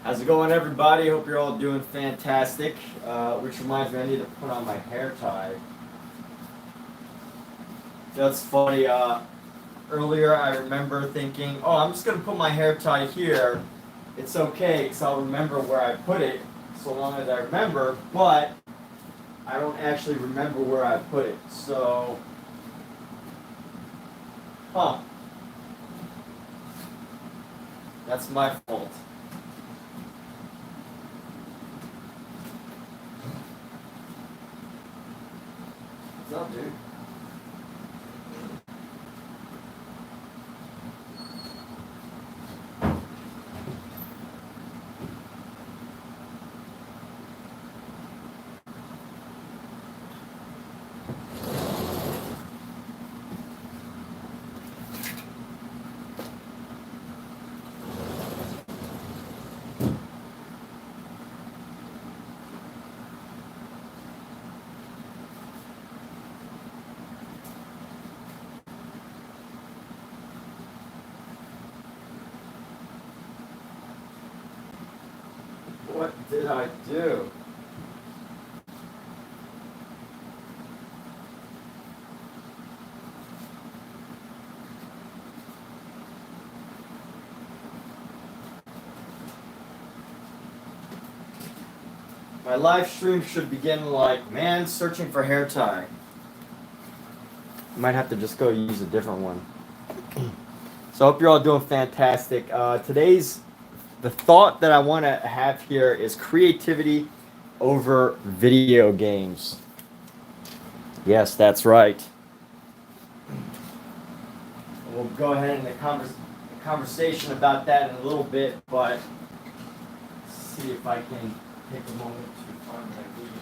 How's it going, everybody? Hope you're all doing fantastic. Which reminds me, I need to put on my hair tie. That's funny. Earlier, I remember thinking, "Oh, I'm just gonna put my hair tie here. It's okay, because I'll remember where I put it, so long as I remember." But I don't actually remember where I put it. So, huh? That's my fault. What's up, dude? What did I do? My live stream should begin like, man searching for hair tie. Might have to just go use a different one. So I hope you're all doing fantastic. The thought that I want to have here is creativity over video games. Yes, that's right. We'll go ahead in the conversation about that in a little bit, but see if I can take a moment to find my video.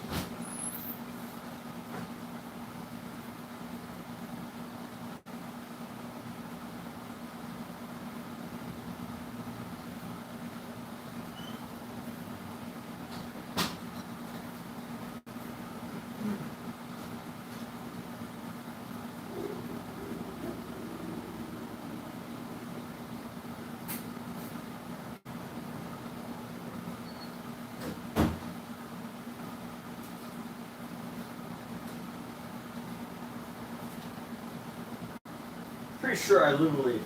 Pretty sure I literally.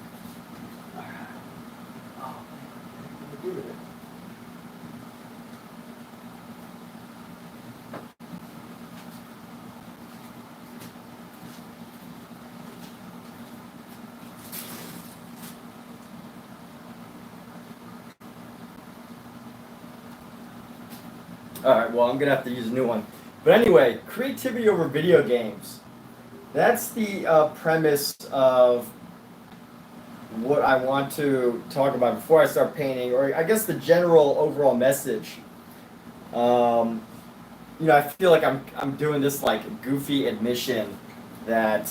Oh, what do with it? All right, well, I'm gonna have to use a new one. But anyway, creativity over video games. That's the premise of what I want to talk about before I start painting, or I guess the general overall message. I feel like I'm doing this like goofy admission that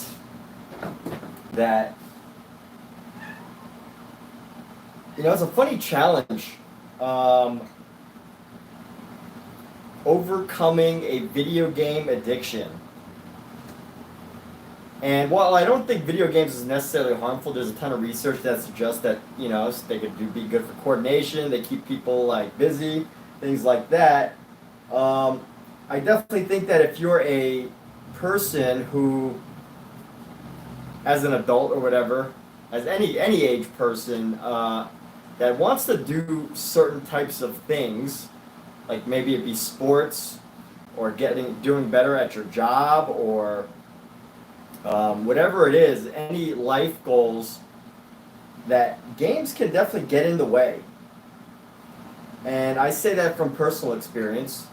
it's a funny challenge. Overcoming a video game addiction. And while I don't think video games is necessarily harmful, there's a ton of research that suggests that they could be good for coordination. They keep people like busy, things like that. I definitely think that if you're a person who, as an adult or whatever, as any age person, that wants to do certain types of things, like maybe it be sports, or doing better at your job, or whatever it is, any life goals, that games can definitely get in the way. And I say that from personal experience.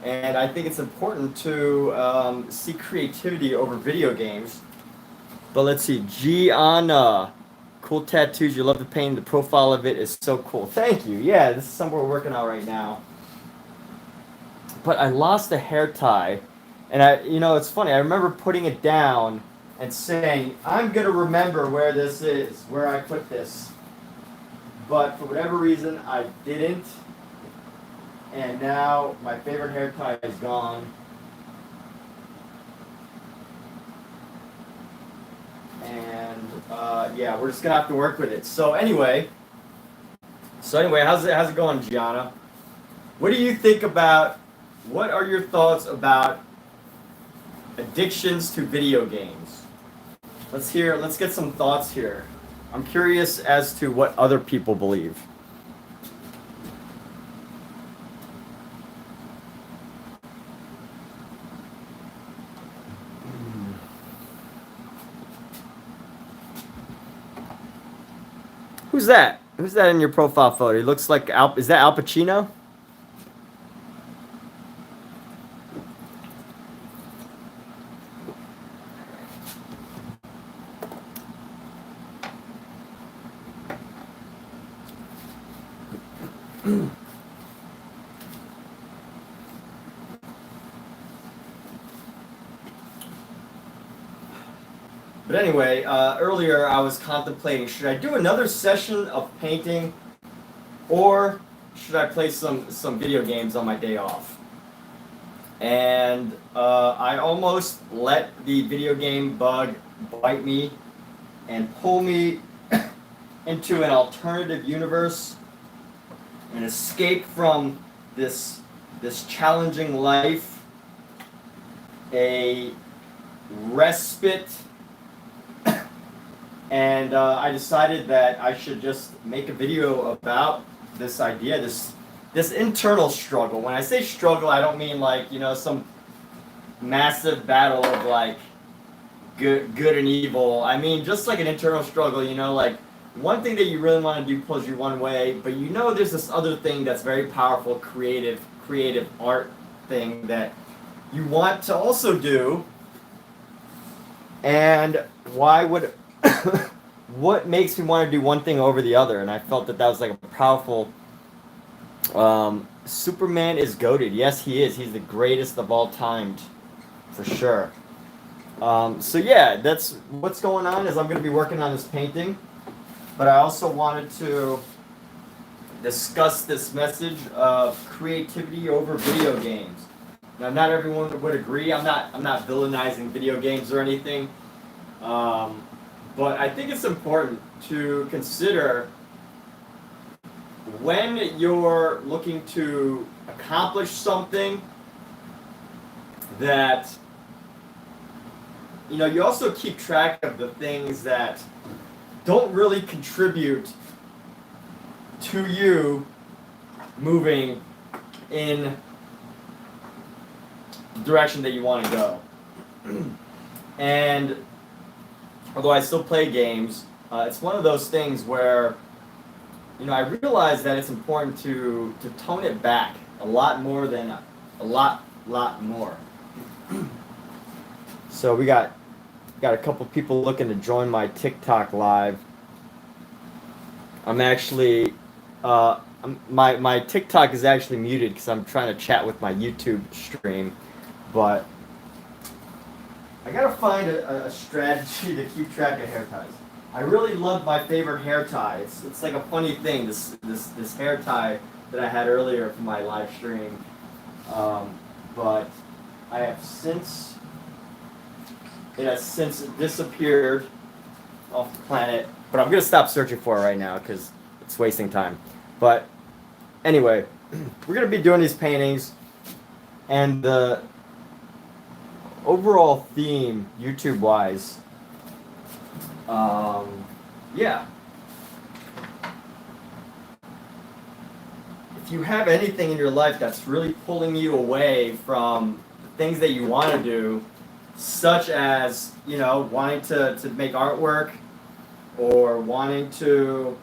And I think it's important to see creativity over video games. But let's see, Gianna, cool tattoos. You love the paint. The profile of it is so cool. Thank you. Yeah, this is something we're working on right now. But I lost the hair tie. And it's funny. I remember putting it down and saying, I'm going to remember where this is, where I put this. But for whatever reason, I didn't. And now my favorite hair tie is gone. And yeah, we're just going to have to work with it. So anyway, So anyway, how's it going, Gianna? What do you think about? What are your thoughts about addictions to video games? Let's get some thoughts here. I'm curious as to what other people believe. Who's that? Who's that in your profile photo? He looks like is that Al Pacino? But anyway, earlier I was contemplating, should I do another session of painting, or should I play some video games on my day off? And I almost let the video game bug bite me and pull me into an alternative universe, an escape from this challenging life, a respite. And I decided that I should just make a video about this idea, this internal struggle. When I say struggle, I don't mean like, you know, some massive battle of like good and evil. I mean just like an internal struggle, you know, like one thing that you really want to do pulls you one way, but you know there's this other thing that's very powerful, creative art thing that you want to also do. And why would what makes me want to do one thing over the other? And I felt that was like a powerful Superman is goated. Yes, he is. He's the greatest of all time, for sure. So yeah, that's what's going on. Is I'm going to be working on this painting, but I also wanted to discuss this message of creativity over video games. Now, not everyone would agree. I'm not villainizing video games or anything. But I think it's important to consider when you're looking to accomplish something that, you know, you also keep track of the things that don't really contribute to you moving in the direction that you want to go. And although I still play games, it's one of those things where, you know, I realize that it's important to tone it back a lot more than a lot more. So we got a couple people looking to join my TikTok live. I'm actually my TikTok is actually muted because I'm trying to chat with my YouTube stream, but I gotta find a strategy to keep track of hair ties. I really love my favorite hair tie. It's like a funny thing, this hair tie that I had earlier for my live stream. But it has since disappeared off the planet. But I'm gonna stop searching for it right now because it's wasting time. But anyway, we're gonna be doing these paintings, and the overall theme, YouTube-wise, yeah. If you have anything in your life that's really pulling you away from the things that you want to do, such as, you know, wanting to make artwork, or wanting to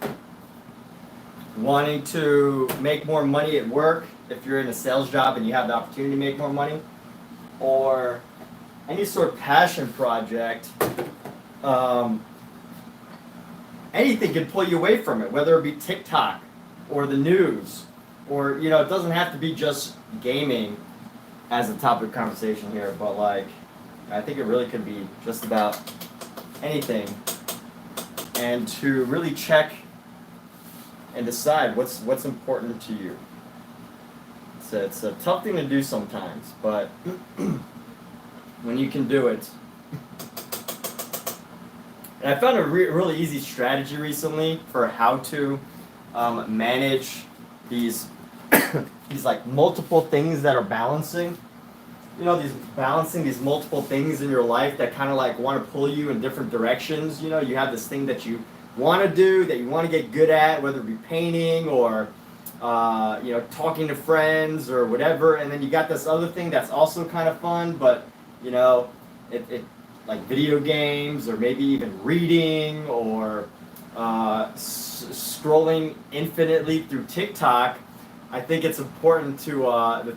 make more money at work if you're in a sales job and you have the opportunity to make more money, or any sort of passion project, anything can pull you away from it, whether it be TikTok or the news, or, you know, it doesn't have to be just gaming as a topic of conversation here, but like, I think it really could be just about anything, and to really check and decide what's important to you. It's a tough thing to do sometimes, but when you can do it. And I found a really easy strategy recently for how to manage these these like multiple things that are balancing. You know, these balancing these multiple things in your life that kind of like want to pull you in different directions. You know, you have this thing that you want to do, that you want to get good at, whether it be painting or you know, talking to friends or whatever, and then you got this other thing that's also kind of fun, but you know, it like video games or maybe even reading or scrolling infinitely through TikTok. I think it's important to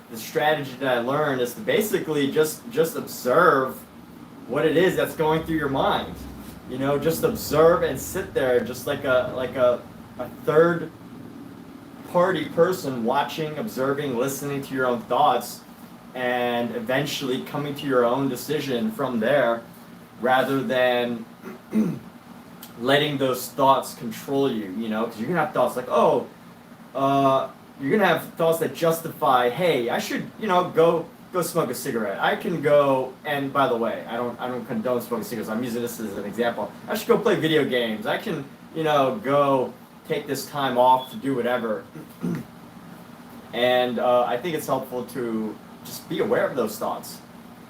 the strategy that I learned is to basically just observe what it is that's going through your mind. You know, just observe and sit there, just like a third party person watching, observing, listening to your own thoughts, and eventually coming to your own decision from there, rather than letting those thoughts control you. You know, because you're gonna have thoughts like, oh. You're gonna have thoughts that justify, hey, I should, you know, go smoke a cigarette. I can go, and by the way, I don't condone smoking cigarettes. I'm using this as an example. I should go play video games. I can, you know, go take this time off to do whatever. And I think it's helpful to just be aware of those thoughts.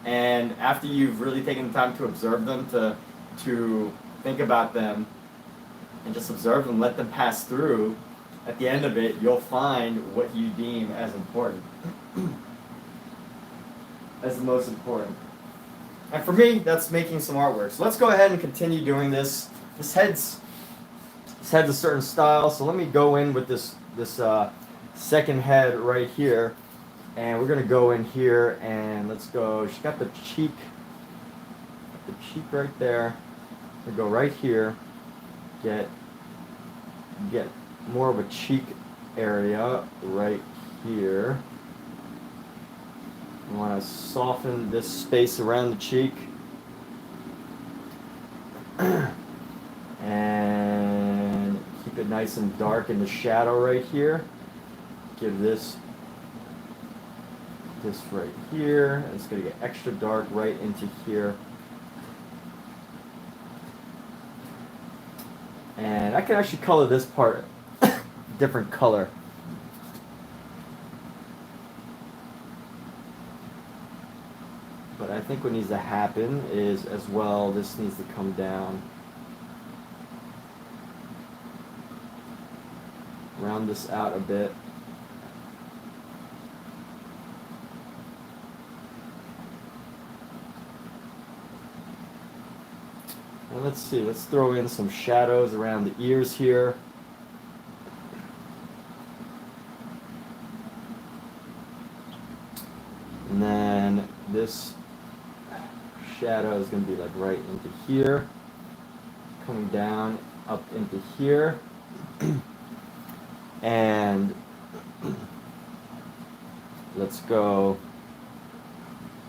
And after you've really taken the time to observe them, to think about them, and just observe them, let them pass through. At the end of it, you'll find what you deem as important, as the most important. And for me, that's making some artwork. So let's go ahead and continue doing this. This head's a certain style, so let me go in with this second head right here, and we're gonna go in here and let's go. She's got the cheek right there. We go right here, get more of a cheek area right here. You want to soften this space around the cheek. And keep it nice and dark in the shadow right here. Give this right here. And it's going to get extra dark right into here. And I can actually color this part different color. But I think what needs to happen is, as well, this needs to come down. Round this out a bit. And let's see, let's throw in some shadows around the ears here. And then this shadow is going to be like right into here, coming down up into here, and let's go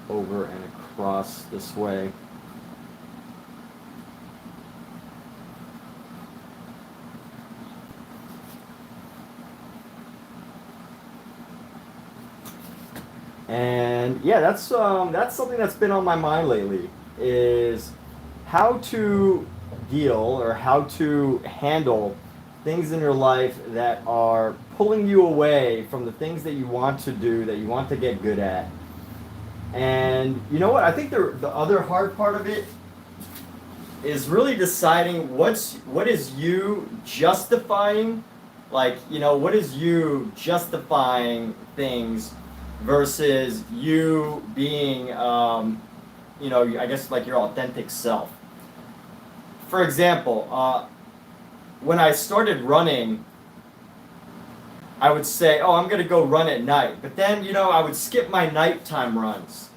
over and across this way. And yeah, that's something that's been on my mind lately, is how to deal or how to handle things in your life that are pulling you away from the things that you want to do, that you want to get good at. And you know what? I think the other hard part of it is really deciding what is you justifying, like, you know, what is you justifying things versus you being, you know, I guess like your authentic self. For example, when I started running, I would say, oh, I'm going to go run at night. But then, you know, I would skip my nighttime runs.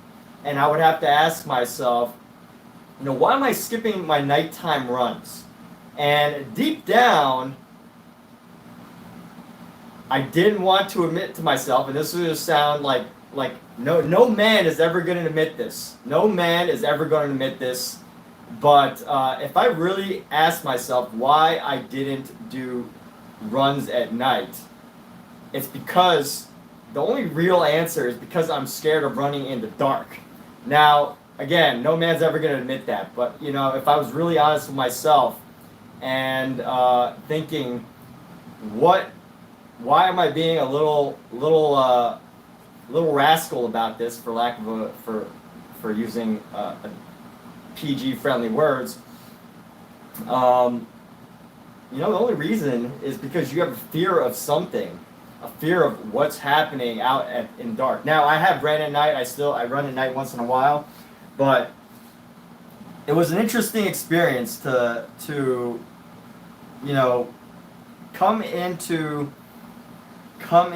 And I would have to ask myself, you know, why am I skipping my nighttime runs? And deep down, I didn't want to admit to myself, and this is going to sound like no man is ever going to admit this. No man is ever going to admit this. But if I really asked myself why I didn't do runs at night, it's because the only real answer is because I'm scared of running in the dark. Now, again, no man's ever going to admit that. But, you know, if I was really honest with myself and thinking, why am I being a little rascal about this, for lack of a for using a PG friendly words? You know, the only reason is because you have a fear of something, a fear of what's happening out in dark. Now, I have ran at night. I run at night once in a while, but it was an interesting experience to you know, come into come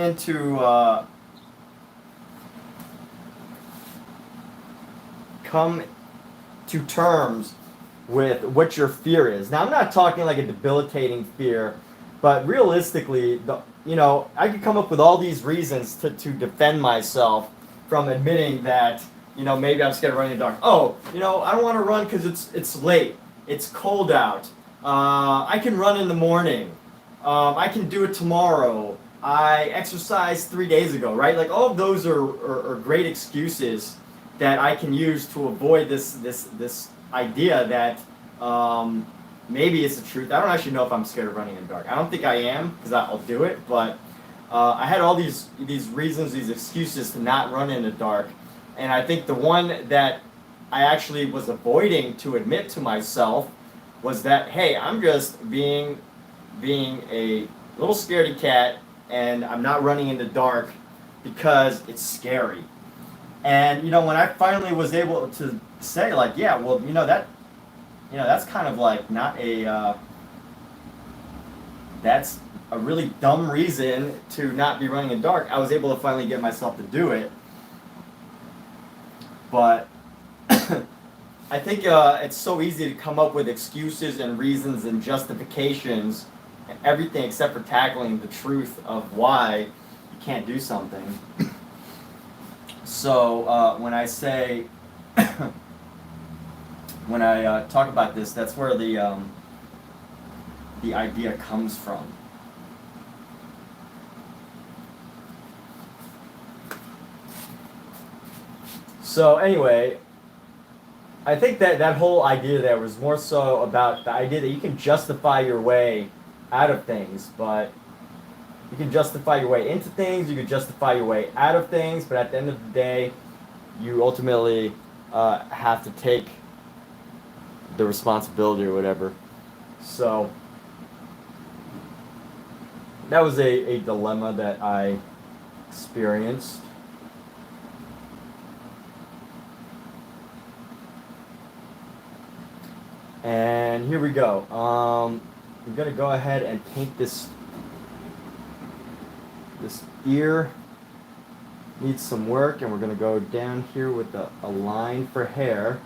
to terms with what your fear is. Now, I'm not talking like a debilitating fear, but realistically, you know, I could come up with all these reasons to defend myself from admitting that, you know, maybe I'm scared of running in the dark. Oh, you know, I don't want to run because it's late. It's cold out. I can run in the morning. I can do it tomorrow. I exercised 3 days ago, right? Like, all of those are great excuses that I can use to avoid this idea that maybe it's the truth. I don't actually know if I'm scared of running in the dark. I don't think I am, because I'll do it, but I had all these reasons, these excuses to not run in the dark. And I think the one that I actually was avoiding to admit to myself was that, hey, I'm just being a little scaredy cat, and I'm not running in the dark because it's scary. And, you know, when I finally was able to say, like, yeah, well, you know, that's kind of like not a, that's a really dumb reason to not be running in the dark, I was able to finally get myself to do it. But I think it's so easy to come up with excuses and reasons and justifications and everything except for tackling the truth of why you can't do something. So when I say, when I talk about this, that's where the idea comes from. So anyway, I think that whole idea there was more so about the idea that you can justify your way out of things, but you can justify your way into things, you can justify your way out of things, but at the end of the day, you ultimately have to take the responsibility or whatever. So that was a dilemma that I experienced. And here we go. I'm gonna go ahead and paint this ear. Needs some work, and we're gonna go down here with a line for hair.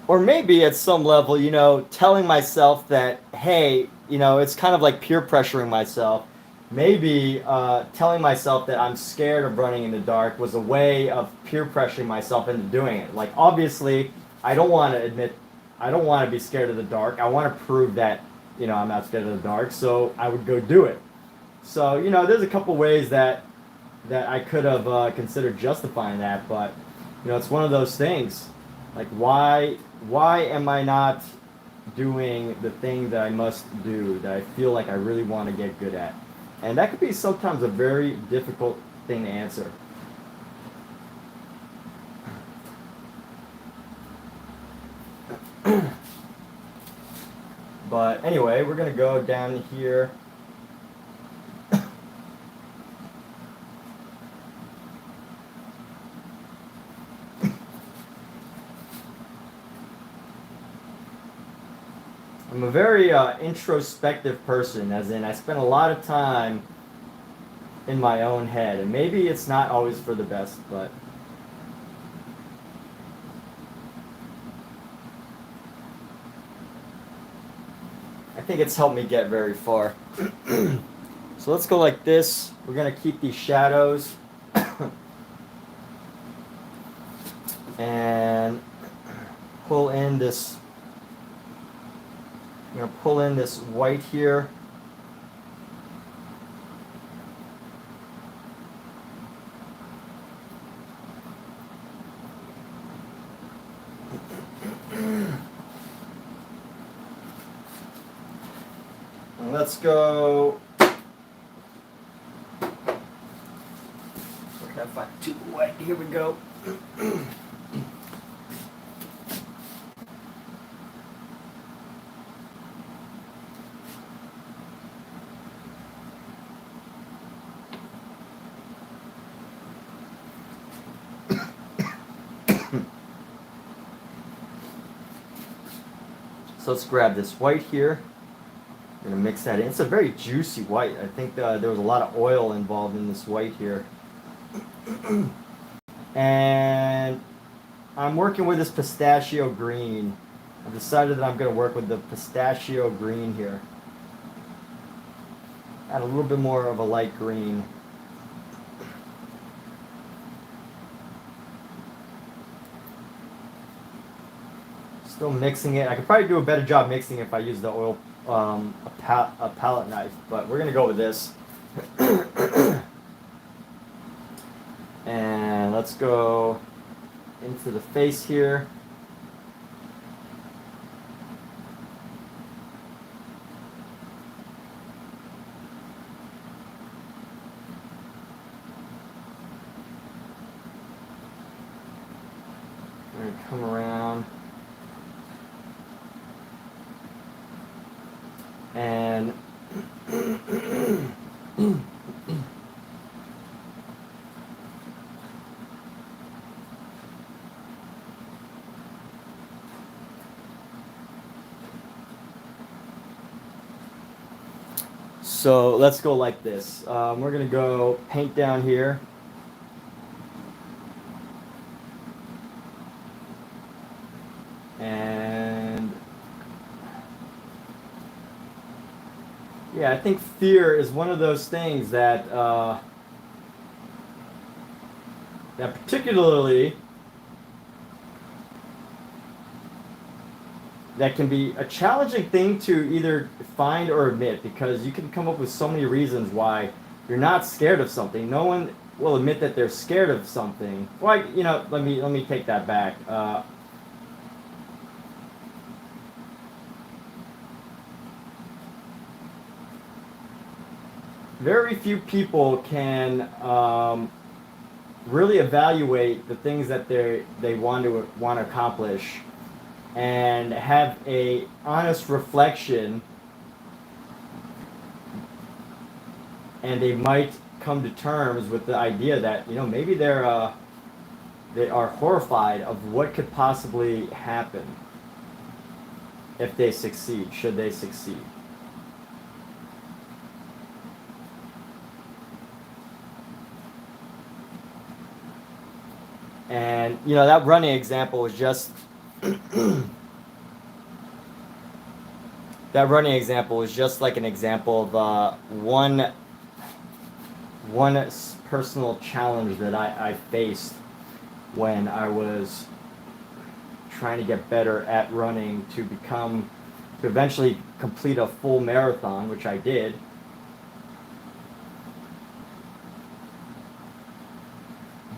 Or maybe at some level, you know, telling myself that, hey, you know, it's kind of like peer pressuring myself. Maybe telling myself that I'm scared of running in the dark was a way of peer pressuring myself into doing it. Like, obviously, I don't want to be scared of the dark. I want to prove that, you know, I'm not scared of the dark, so I would go do it. So, you know, there's a couple ways that I could have considered justifying that, but, you know, it's one of those things. Like, why am I not doing the thing that I must do, that I feel like I really want to get good at? And that could be sometimes a very difficult thing to answer. But anyway, we're going to go down here. I'm a very introspective person, as in I spend a lot of time in my own head, and maybe it's not always for the best, but I think it's helped me get very far. So let's go like this. We're going to keep these shadows and pull in this. I'm going to pull in this white here. And let's go. Where can I find too white? Here we go. So let's grab this white here. I'm gonna mix that in. It's a very juicy white. I think there was a lot of oil involved in this white here. And I'm working with this pistachio green. I've decided that I'm gonna work with the pistachio green here. Add a little bit more of a light green. Still mixing it. I could probably do a better job mixing it if I use the oil, a palette knife, but we're gonna go with this. And let's go into the face here. I'm gonna come around. And so let's go like this. We're gonna go paint down here. And yeah, I think fear is one of those things that that particularly that can be a challenging thing to either find or admit, because you can come up with so many reasons why you're not scared of something. No one will admit that they're scared of something. Well, you know, let me take that back. Very few people can really evaluate the things that they want to accomplish and have a honest reflection, and they might come to terms with the idea that, you know, maybe they are horrified of what could possibly happen if they succeed, should they succeed. And, you know, that running example was just that running example was just like an example of one personal challenge that I faced when I was trying to get better at running to eventually complete a full marathon, which I did.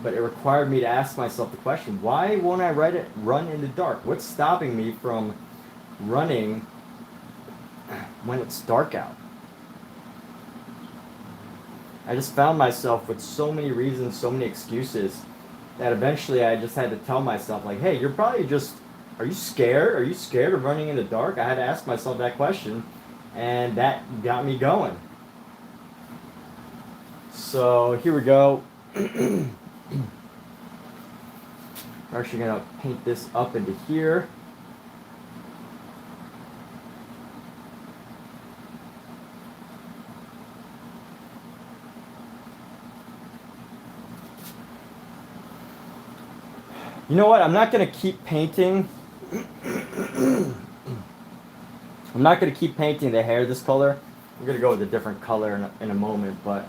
But it required me to ask myself the question, why won't I run in the dark? What's stopping me from running when it's dark out? I just found myself with so many reasons, so many excuses, that eventually I just had to tell myself, like, hey, you're probably just, are you scared? Are you scared of running in the dark? I had to ask myself that question, and that got me going. So here we go. We're actually going to paint this up into here. You know what? I'm not going to keep painting. I'm not going to keep painting the hair this color. We're going to go with a different color in a moment, but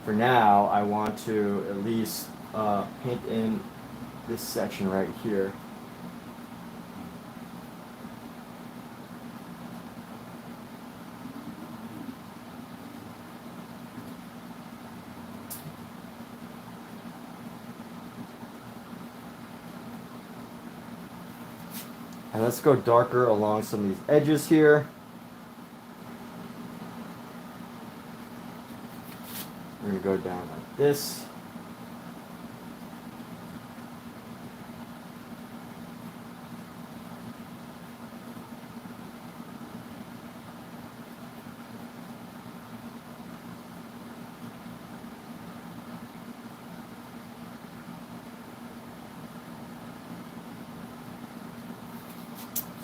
for now, I want to at least paint in this section right here. And let's go darker along some of these edges here. go down like this.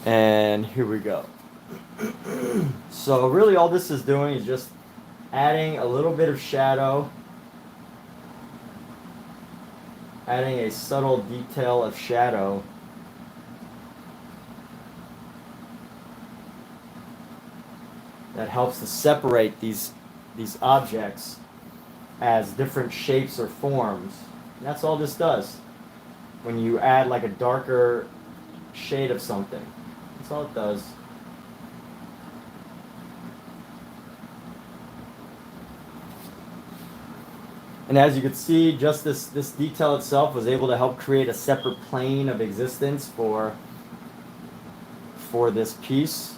And here we go. So really all this is doing is just adding a little bit of shadow, adding a subtle detail of shadow that helps to separate these objects as different shapes or forms. And that's all this does. When you add like a darker shade of something, that's all it does. And as you can see, just this detail itself was able to help create a separate plane of existence for this piece.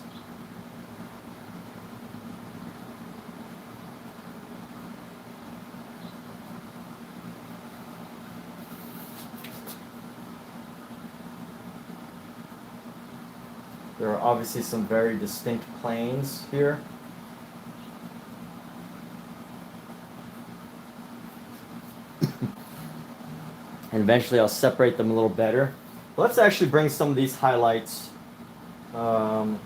There are obviously some very distinct planes here. And eventually I'll separate them a little better. But let's actually bring some of these highlights. No,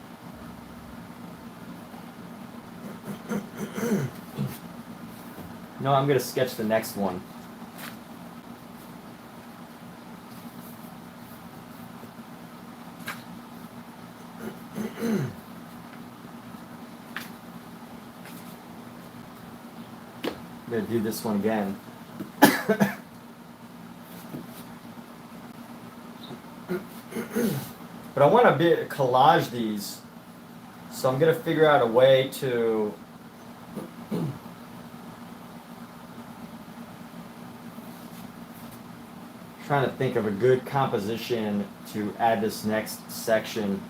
I'm going to sketch the next one. I'm going to do this one again. But I want to collage these, so I'm going to figure out a way to trying to think of a good composition to add this next section.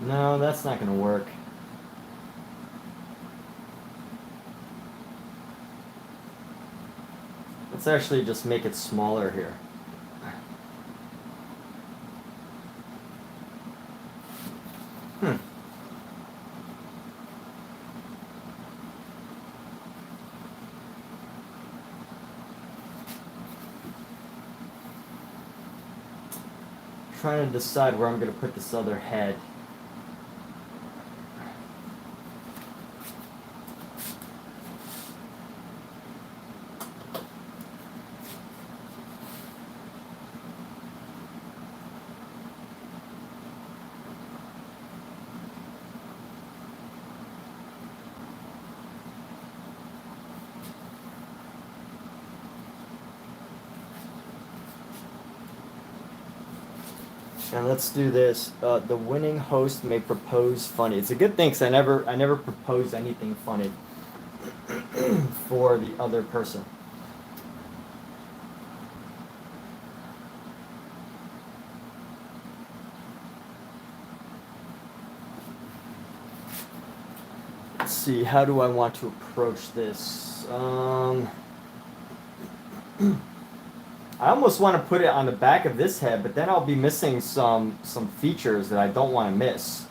No, that's not going to work. Let's actually just make it smaller here. Trying to decide where I'm going to put this other head. And let's do this. The winning host may propose funny. It's a good thing because I never propose anything funny for the other person. Let's see. How do I want to approach this? I almost want to put it on the back of this head, but then I'll be missing some features that I don't want to miss.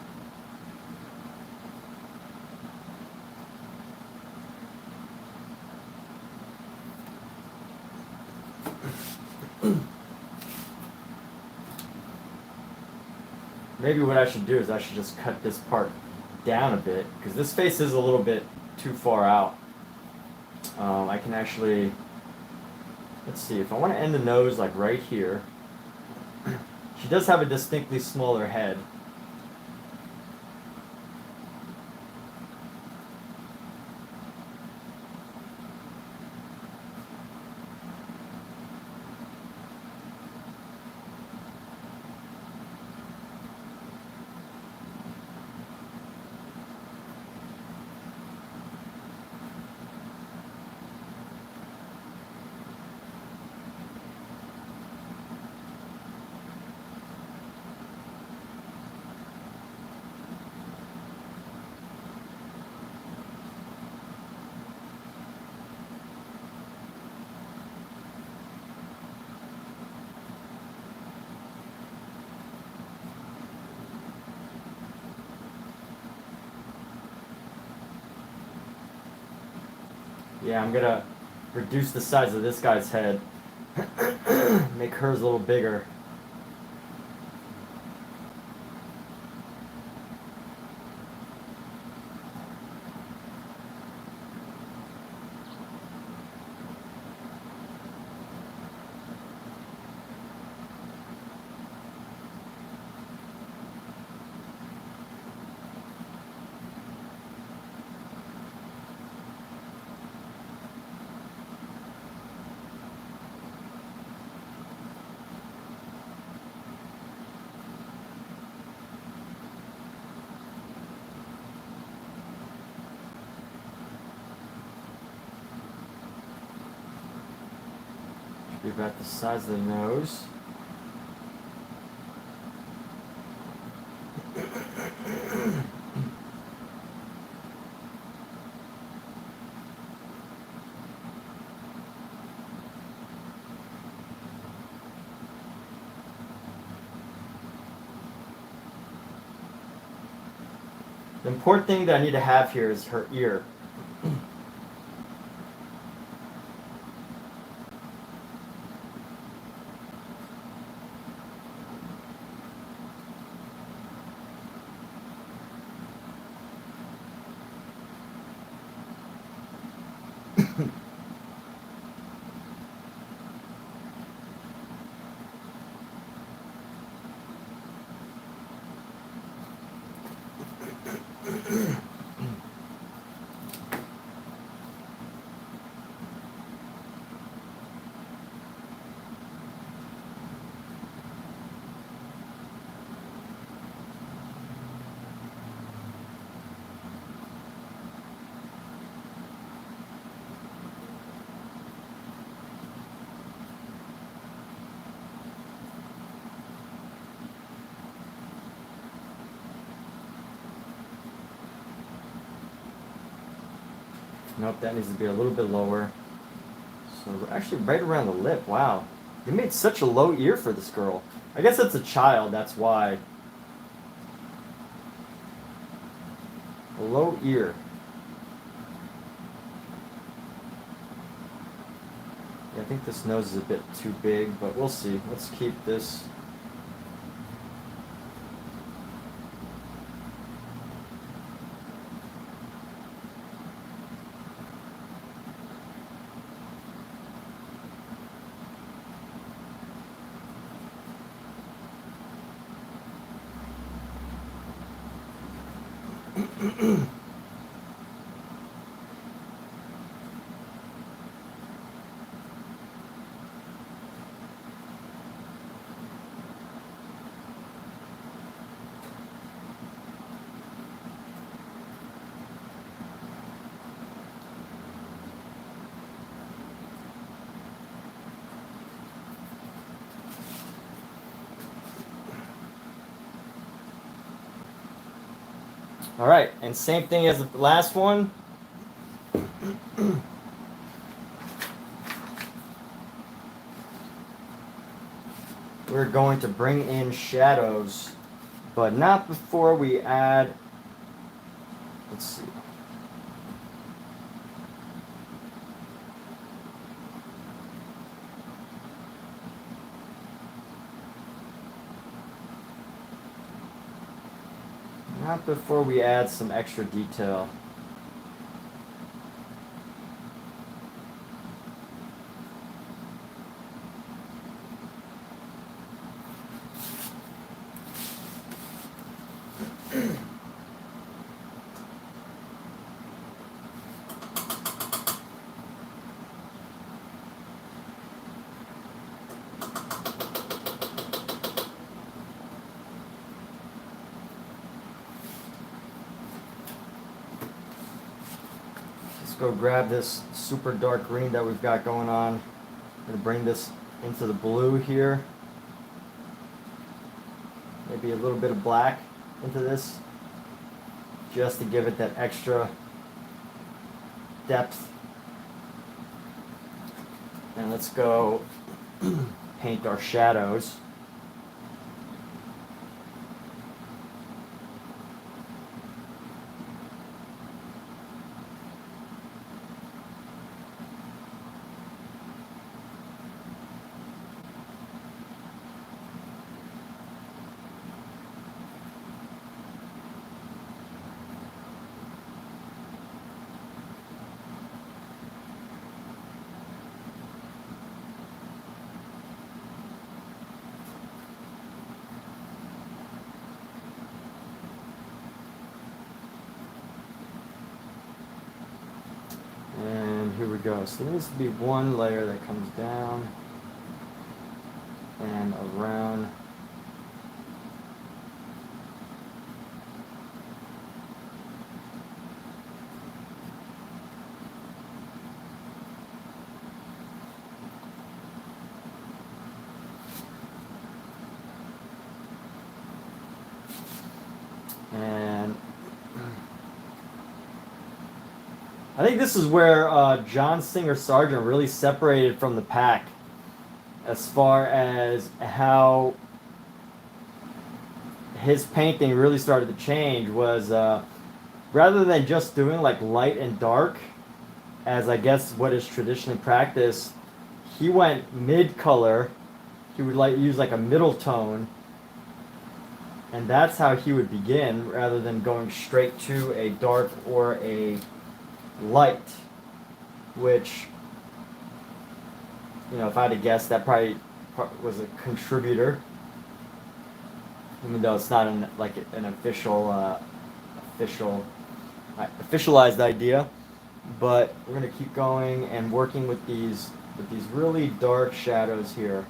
Maybe what I should do is I should just cut this part down a bit, because this face is a little bit too far out. I can actually... Let's see, if I want to end the nose like right here, she does have a distinctly smaller head. Yeah, I'm gonna reduce the size of this guy's head. Make hers a little bigger. Be about the size of the nose. The important thing that I need to have here is her ear. Nope, that needs to be a little bit lower. So actually right around the lip, wow. They made such a low ear for this girl. I guess it's a child, that's why. A low ear. Yeah, I think this nose is a bit too big, but we'll see. Let's keep this. All right, and same thing as the last one. We're going to bring in shadows, but not before we add, let's see. Not before we add some extra detail. Go grab this super dark green that we've got going on. I'm going to bring this into the blue here. Maybe a little bit of black into this, just to give it that extra depth. And let's go paint our shadows. here we go. So there needs to be one layer that comes down and around. And I think this is where John Singer Sargent really separated from the pack as far as how his painting really started to change. Was rather than just doing like light and dark, as I guess what is traditionally practiced, he went mid-color. He would use like a middle tone, and that's how he would begin, rather than going straight to a dark or a light, which, you know, if I had to guess, that probably was a contributor, even though it's not an officialized idea. But we're gonna keep going and working with these really dark shadows here.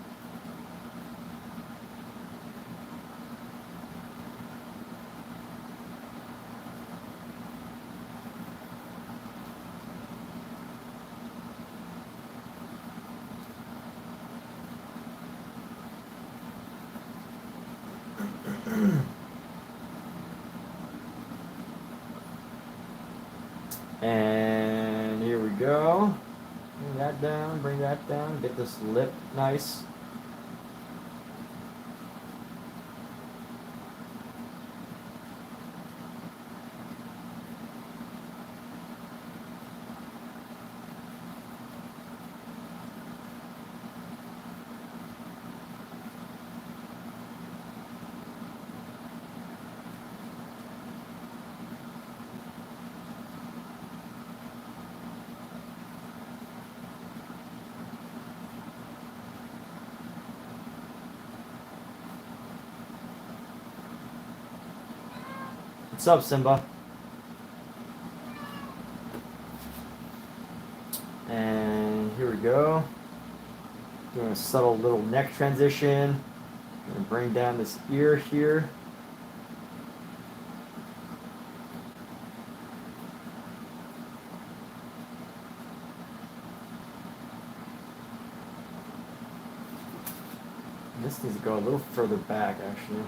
And here we go. Bring that down, get this lip nice. What's up, Simba? And here we go. Doing a subtle little neck transition. Gonna bring down this ear here. And this needs to go a little further back, actually.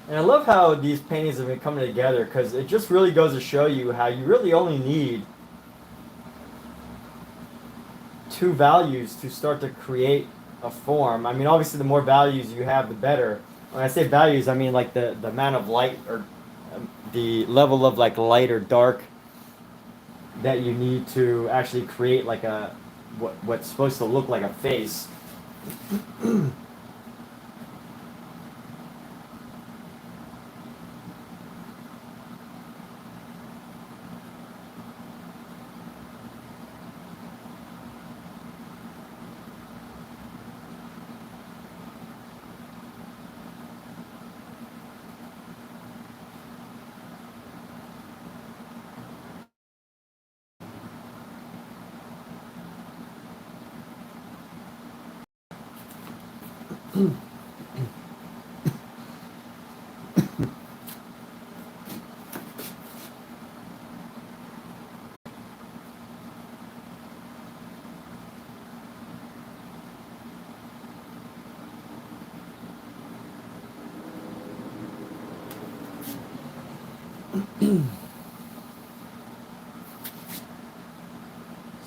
And I love how these paintings have been coming together, because it just really goes to show you how you really only need two values to start to create a form. I mean, obviously, the more values you have, the better. When I say values, I mean like the amount of light, or the level of like light or dark that you need to actually create like a what's supposed to look like a face. So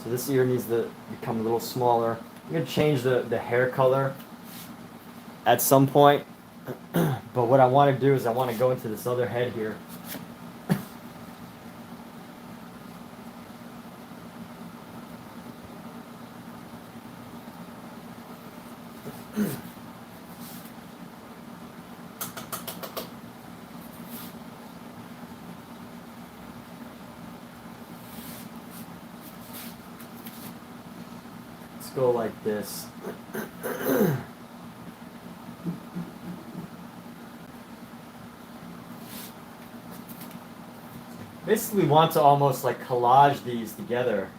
this ear needs to become a little smaller. I'm going to change the hair color at some point. But what I want to do is I want to go into this other head here. Let's go like this. Basically want to almost like collage these together.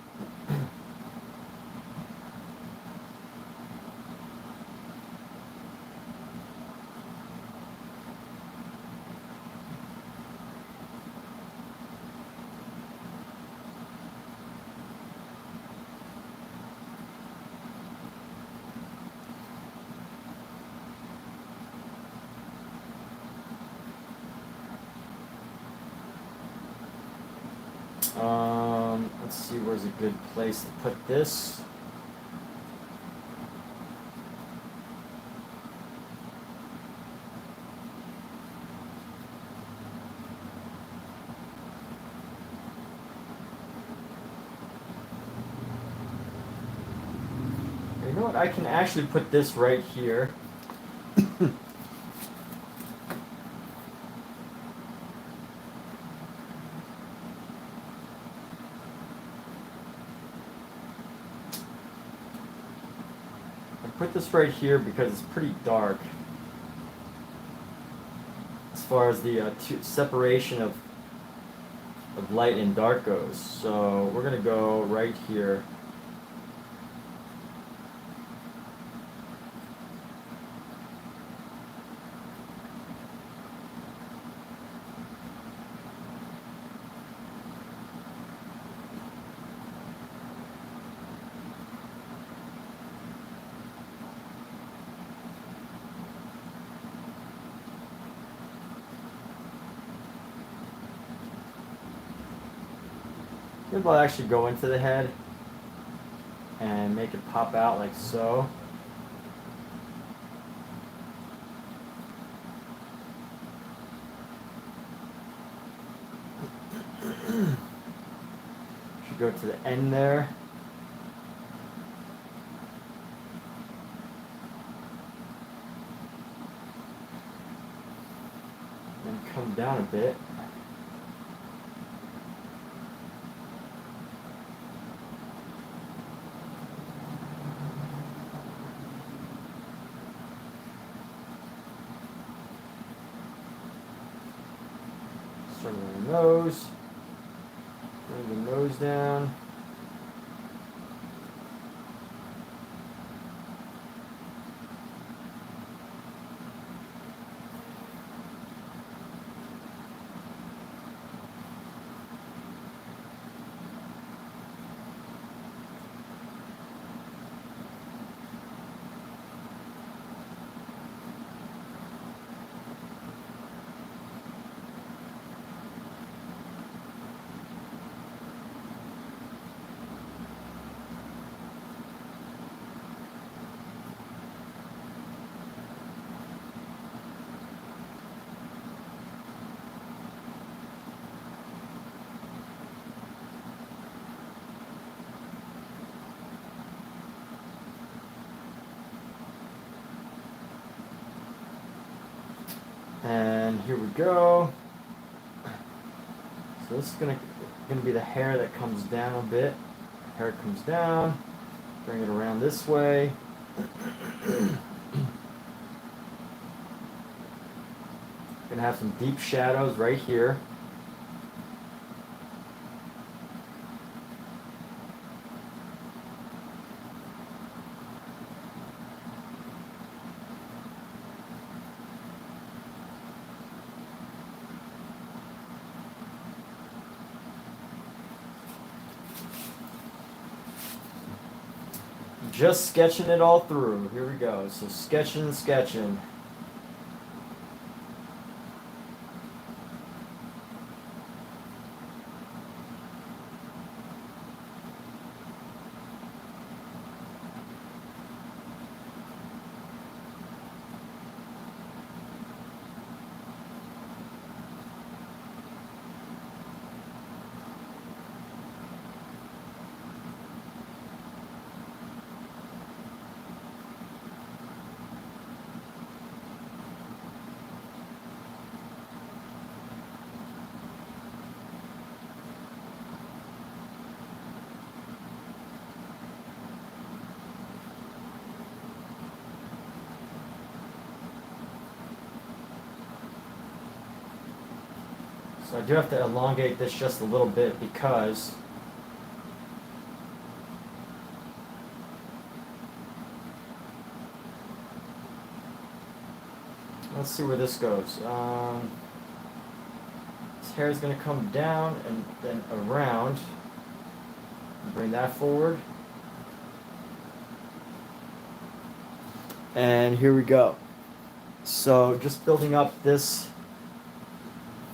Let's see, where's a good place to put this? You know what, I can actually put this right here. Put this right here because it's pretty dark as far as the separation of light and dark goes. So we're going to go right here. Maybe I'll actually go into the head and make it pop out like so. Should go to the end there. And come down a bit. From the nose, bring the nose down. And here we go. So this is gonna be the hair that comes down a bit. Hair comes down. Bring it around this way. Gonna have some deep shadows right here. Just sketching it all through. Here we go. So sketching, sketching. So I do have to elongate this just a little bit because let's see where this goes. This hair is going to come down and then around. Bring that forward. And here we go. So just building up this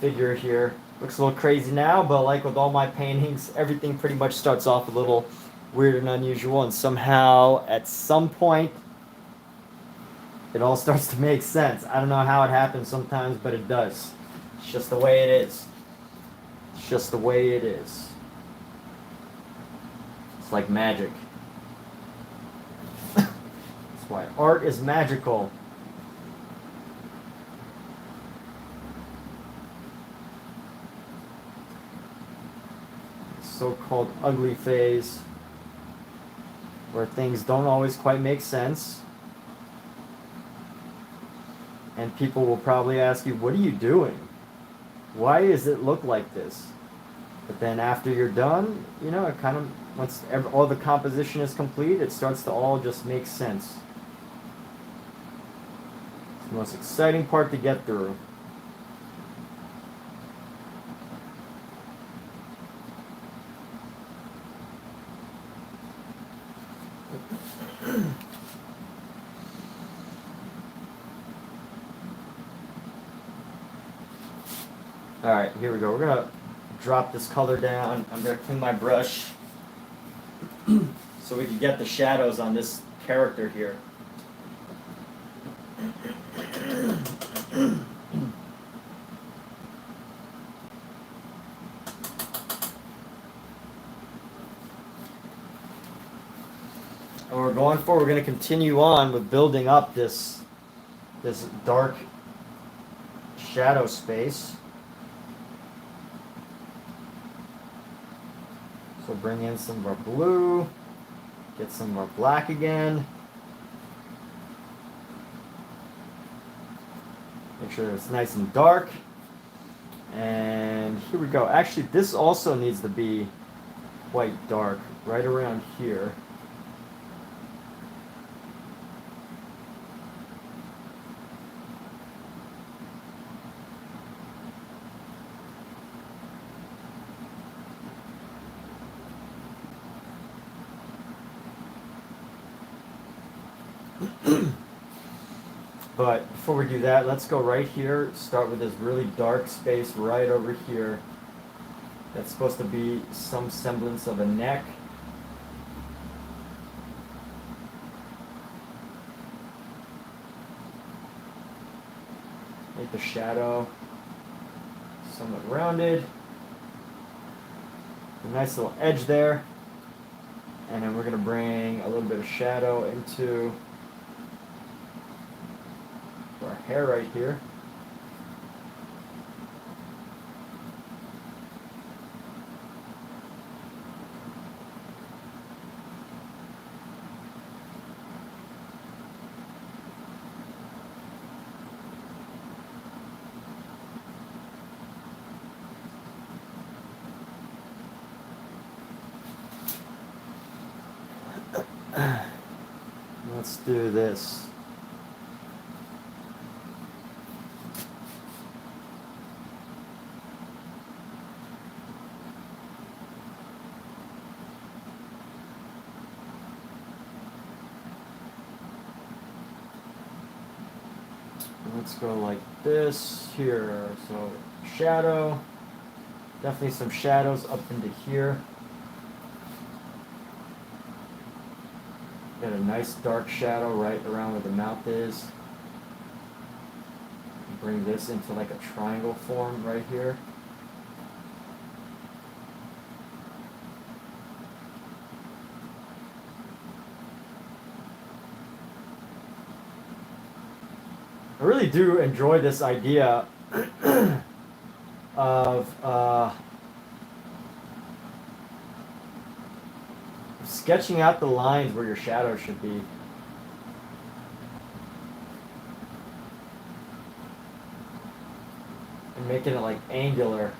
figure here. Looks a little crazy now, but like with all my paintings, everything pretty much starts off a little weird and unusual, and somehow at some point it all starts to make sense. I don't know how it happens sometimes, but it does. It's just the way it is. It's just the way it is. It's like magic. That's why art is magical. So-called ugly phase, where things don't always quite make sense. And people will probably ask you, what are you doing? Why does it look like this? But then after you're done, you know, it kind of, once all the composition is complete, it starts to all just make sense. It's the most exciting part to get through. Alright, here we go. We're going to drop this color down. I'm going to clean my brush so we can get the shadows on this character here. And we're going for, we're going to continue on with building up this dark shadow space. So bring in some of our blue, get some of our black again. Make sure that it's nice and dark. And here we go. Actually, this also needs to be quite dark, right around here. But before we do that, let's go right here, start with this really dark space right over here. That's supposed to be some semblance of a neck. Make the shadow somewhat rounded. A nice little edge there. And then we're going to bring a little bit of shadow into our hair right here. Let's do this. Let's go like this here. So shadow, definitely some shadows up into here. Got a nice dark shadow right around where the mouth is. Bring this into like a triangle form right here. I really do enjoy this idea of sketching out the lines where your shadow should be. And making it like angular.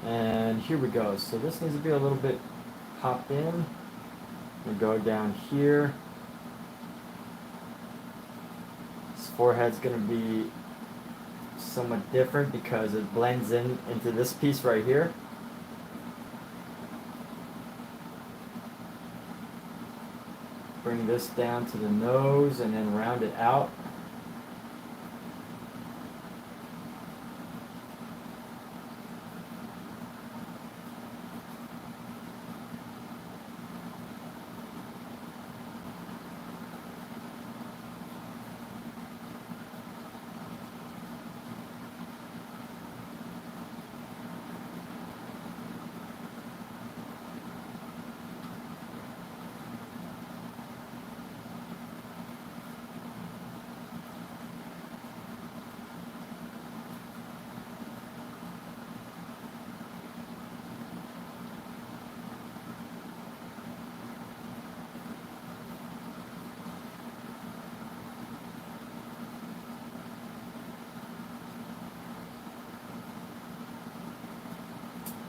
And here we go. So this needs to be a little bit popped in. We go down here. His forehead's going to be somewhat different because it blends in into this piece right here. Bring this down to the nose and then round it out.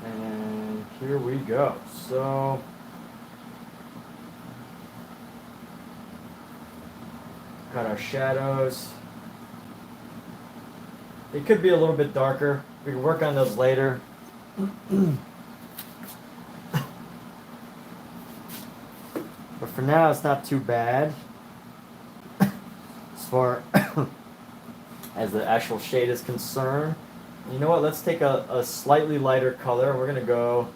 And here we go. So got our shadows. They could be a little bit darker. We can work on those later. But for now, it's not too bad as far as the actual shade is concerned. You know what? Let's take a slightly lighter color. We're going to go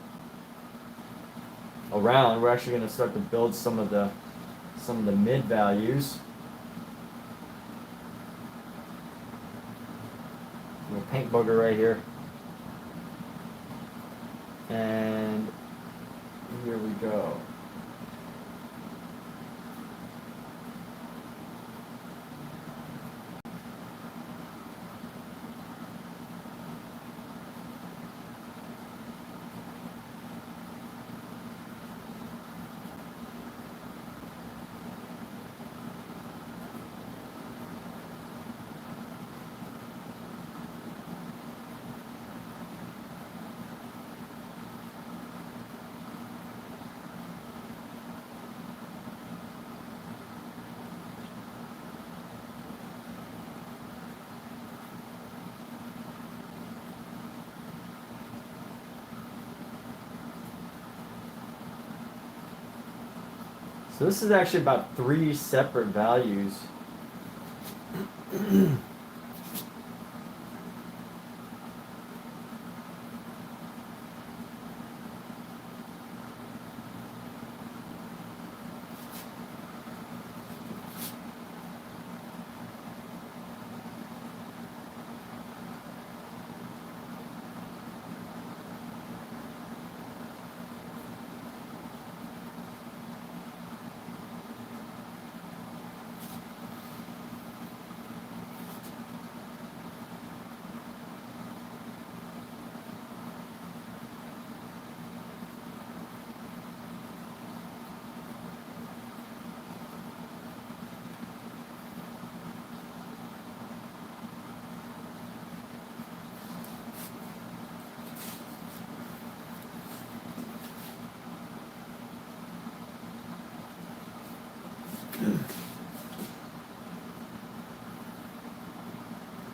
around. We're actually going to start to build some of the mid values. A little paint booger right here. And here we go. So this is actually about 3 separate values.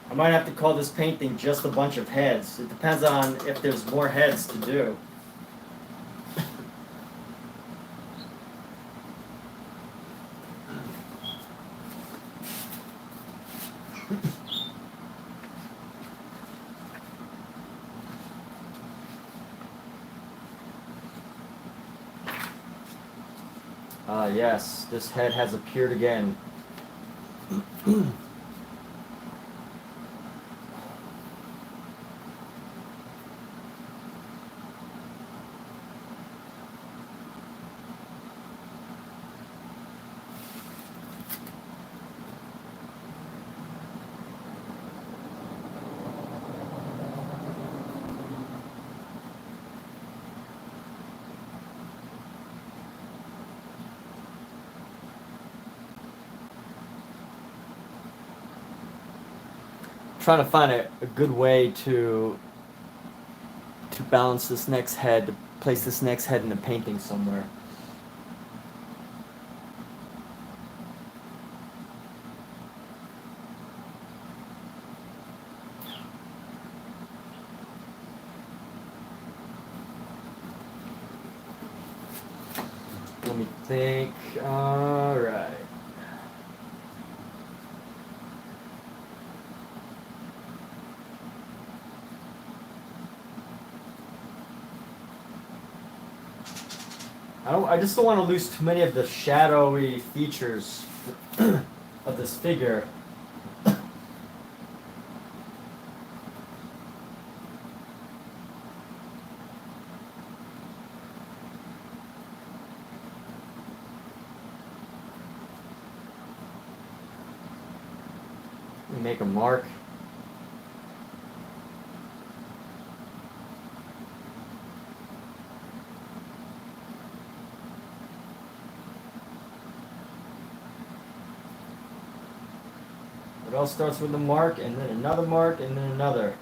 I might have to call this painting just a bunch of heads. It depends on if there's more heads to do. Yes, this head has appeared again. Trying to find a good way to balance this next head, to place this next head in the painting somewhere. Let me think. All right. I just don't want to lose too many of the shadowy features of this figure. Make a mark. It all starts with a mark, and then another mark, and then another.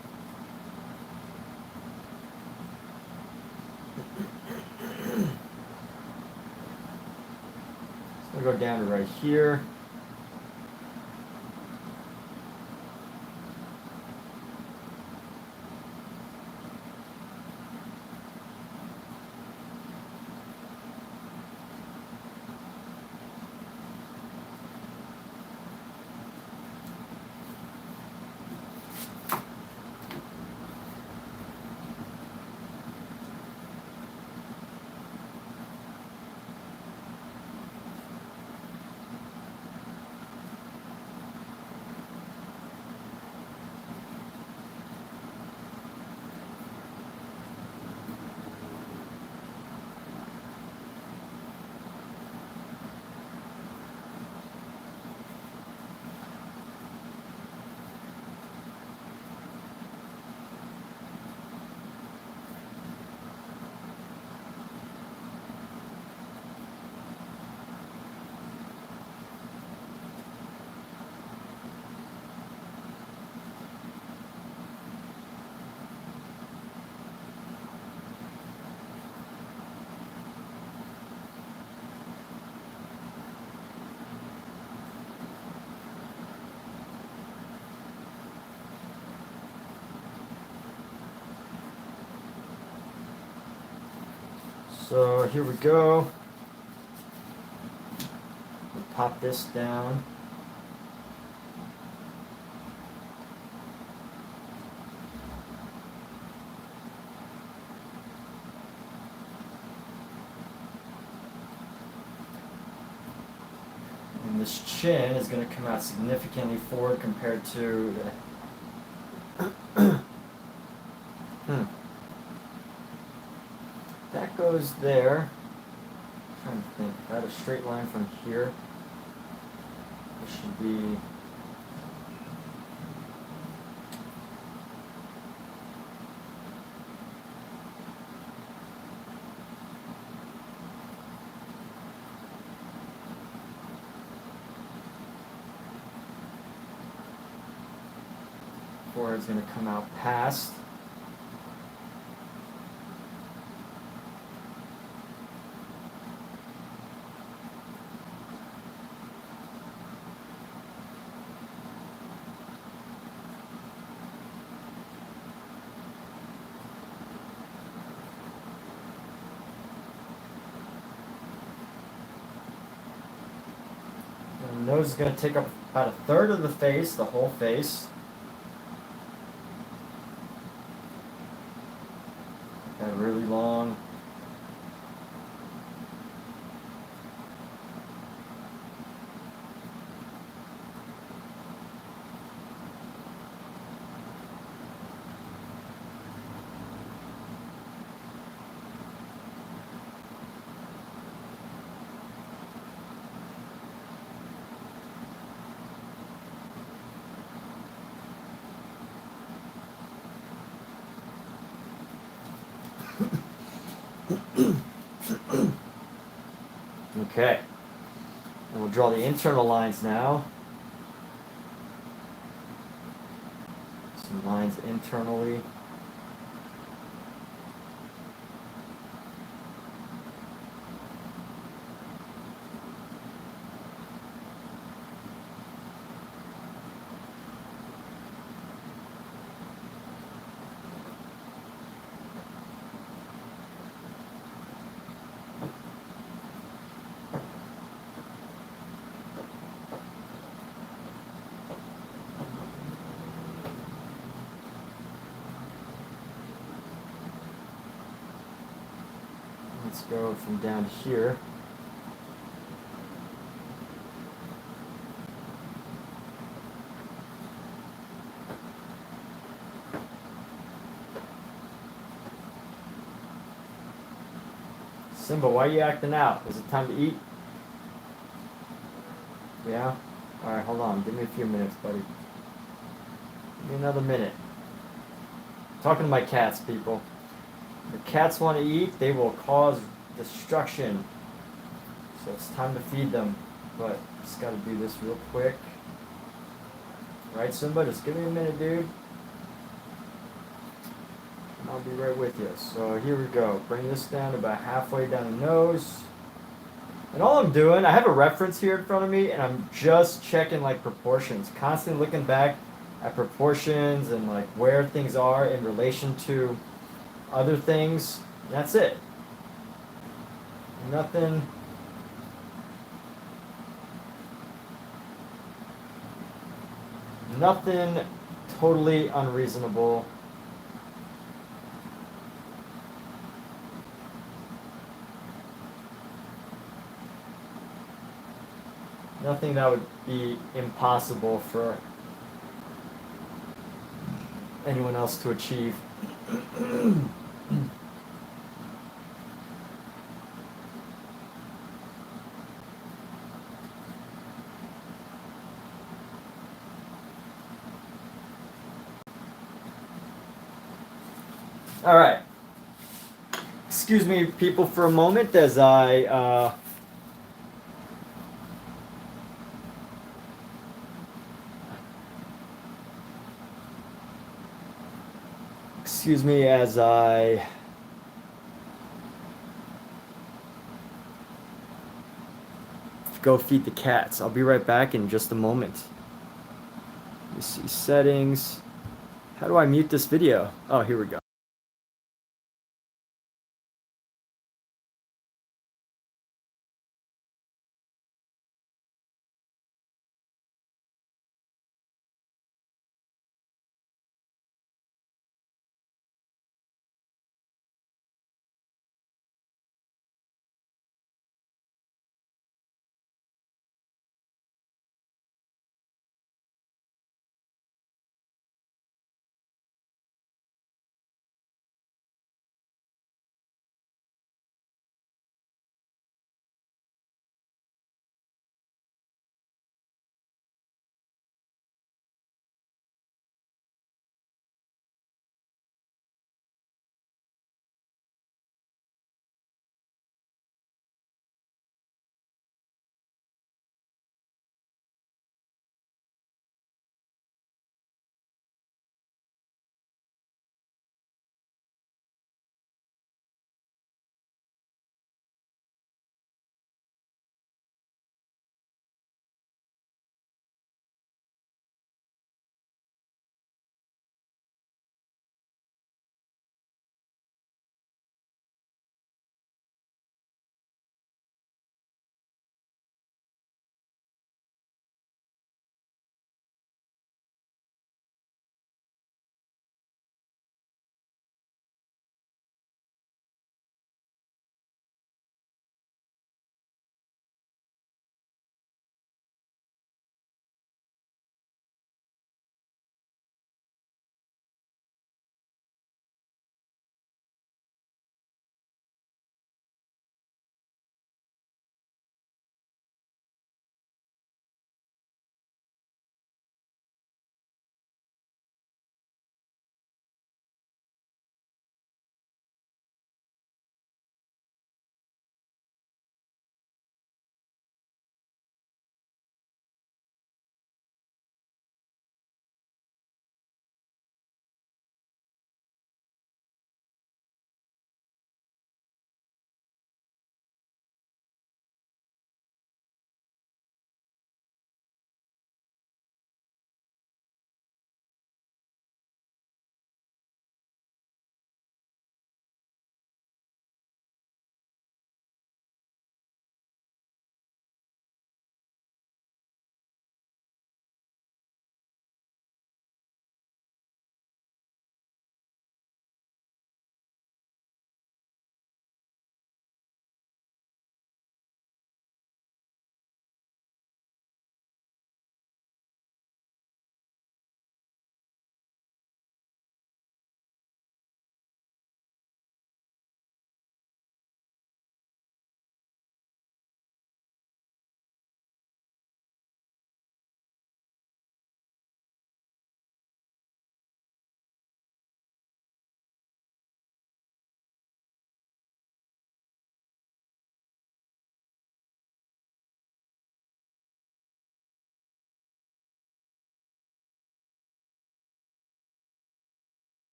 So I'll go down to right here. So here we go. We'll pop this down. And this chin is going to come out significantly forward compared to the That goes there. I'm trying to think. If I had a straight line from here, it should be. Forehead's going to come out past. The nose is going to take up about a third of the face, the whole face. Got really long. Okay, and we'll draw the internal lines now. Some lines internally. let's go from down here. Simba, why are you acting out? Is it time to eat? Yeah? Alright, hold on. Give me a few minutes, buddy. Give me another minute. I'm talking to my cats, people. If the cats want to eat, they will cause destruction. So it's time to feed them. But just gotta do this real quick. Right, Simba? Just give me a minute, dude. And I'll be right with you. So here we go. Bring this down about halfway down the nose. And all I'm doing, I have a reference here in front of me, and I'm just checking like proportions. Constantly looking back at proportions and like where things are in relation to other things. That's it. Nothing. Nothing totally unreasonable. Nothing that would be impossible for anyone else to achieve. All right. Excuse me, people, for a moment as I excuse me as I go feed the cats. I'll be right back in just a moment. Let me see settings. How do I mute this video? Oh, here we go.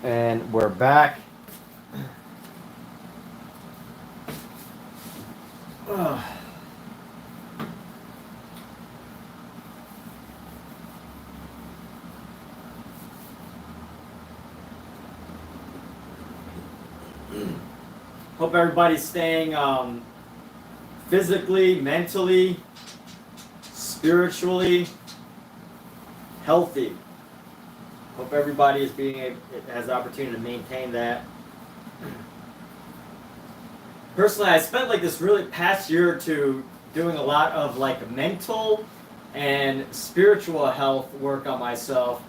And we're back. Hope everybody's staying physically, mentally, spiritually healthy. Hope everybody has the opportunity to maintain that. Personally, I spent like this really past year or two doing a lot of like mental and spiritual health work on myself.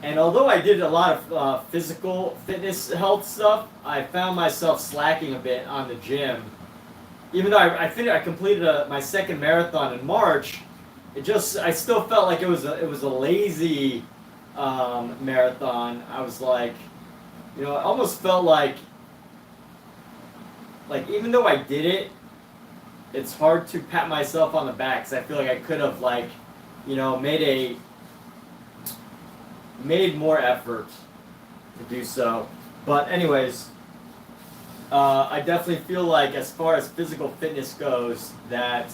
And although I did a lot of physical fitness health stuff, I found myself slacking a bit on the gym. Even though I completed my second marathon in March, I still felt like it was a lazy marathon. I was like, it almost felt like even though I did it, it's hard to pat myself on the back because I feel like I could have made more effort to do so. But anyways, I definitely feel like as far as physical fitness goes, that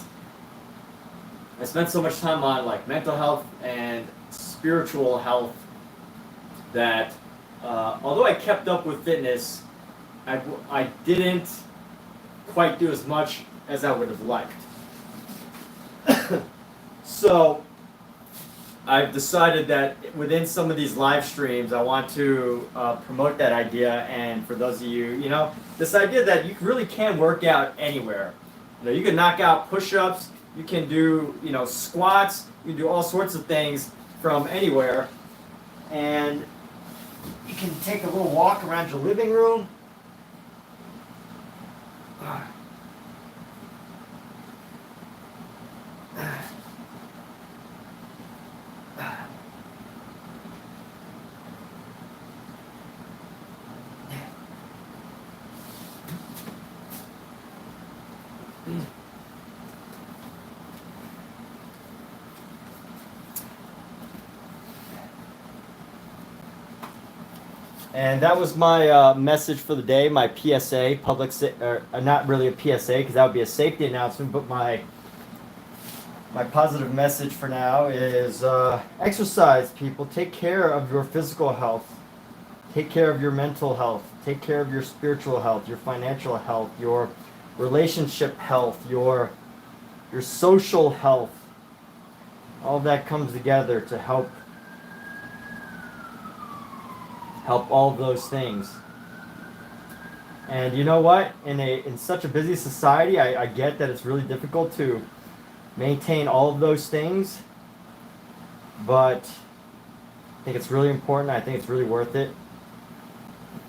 I spent so much time on like mental health and spiritual health that although I kept up with fitness, I didn't quite do as much as I would have liked. So I've decided that within some of these live streams, I want to promote that idea. And for those of you, this idea that you really can work out anywhere. You can knock out push-ups, you can do, squats, you can do all sorts of things from anywhere. And you can take a little walk around your living room. And that was my message for the day, my PSA, not really a PSA because that would be a safety announcement, but my positive message for now is exercise, people. Take care of your physical health. Take care of your mental health. Take care of your spiritual health, your financial health, your relationship health, your social health. All that comes together to help all of those things. And you know what? In such a busy society, I get that it's really difficult to maintain all of those things, but I think it's really important. I think it's really worth it.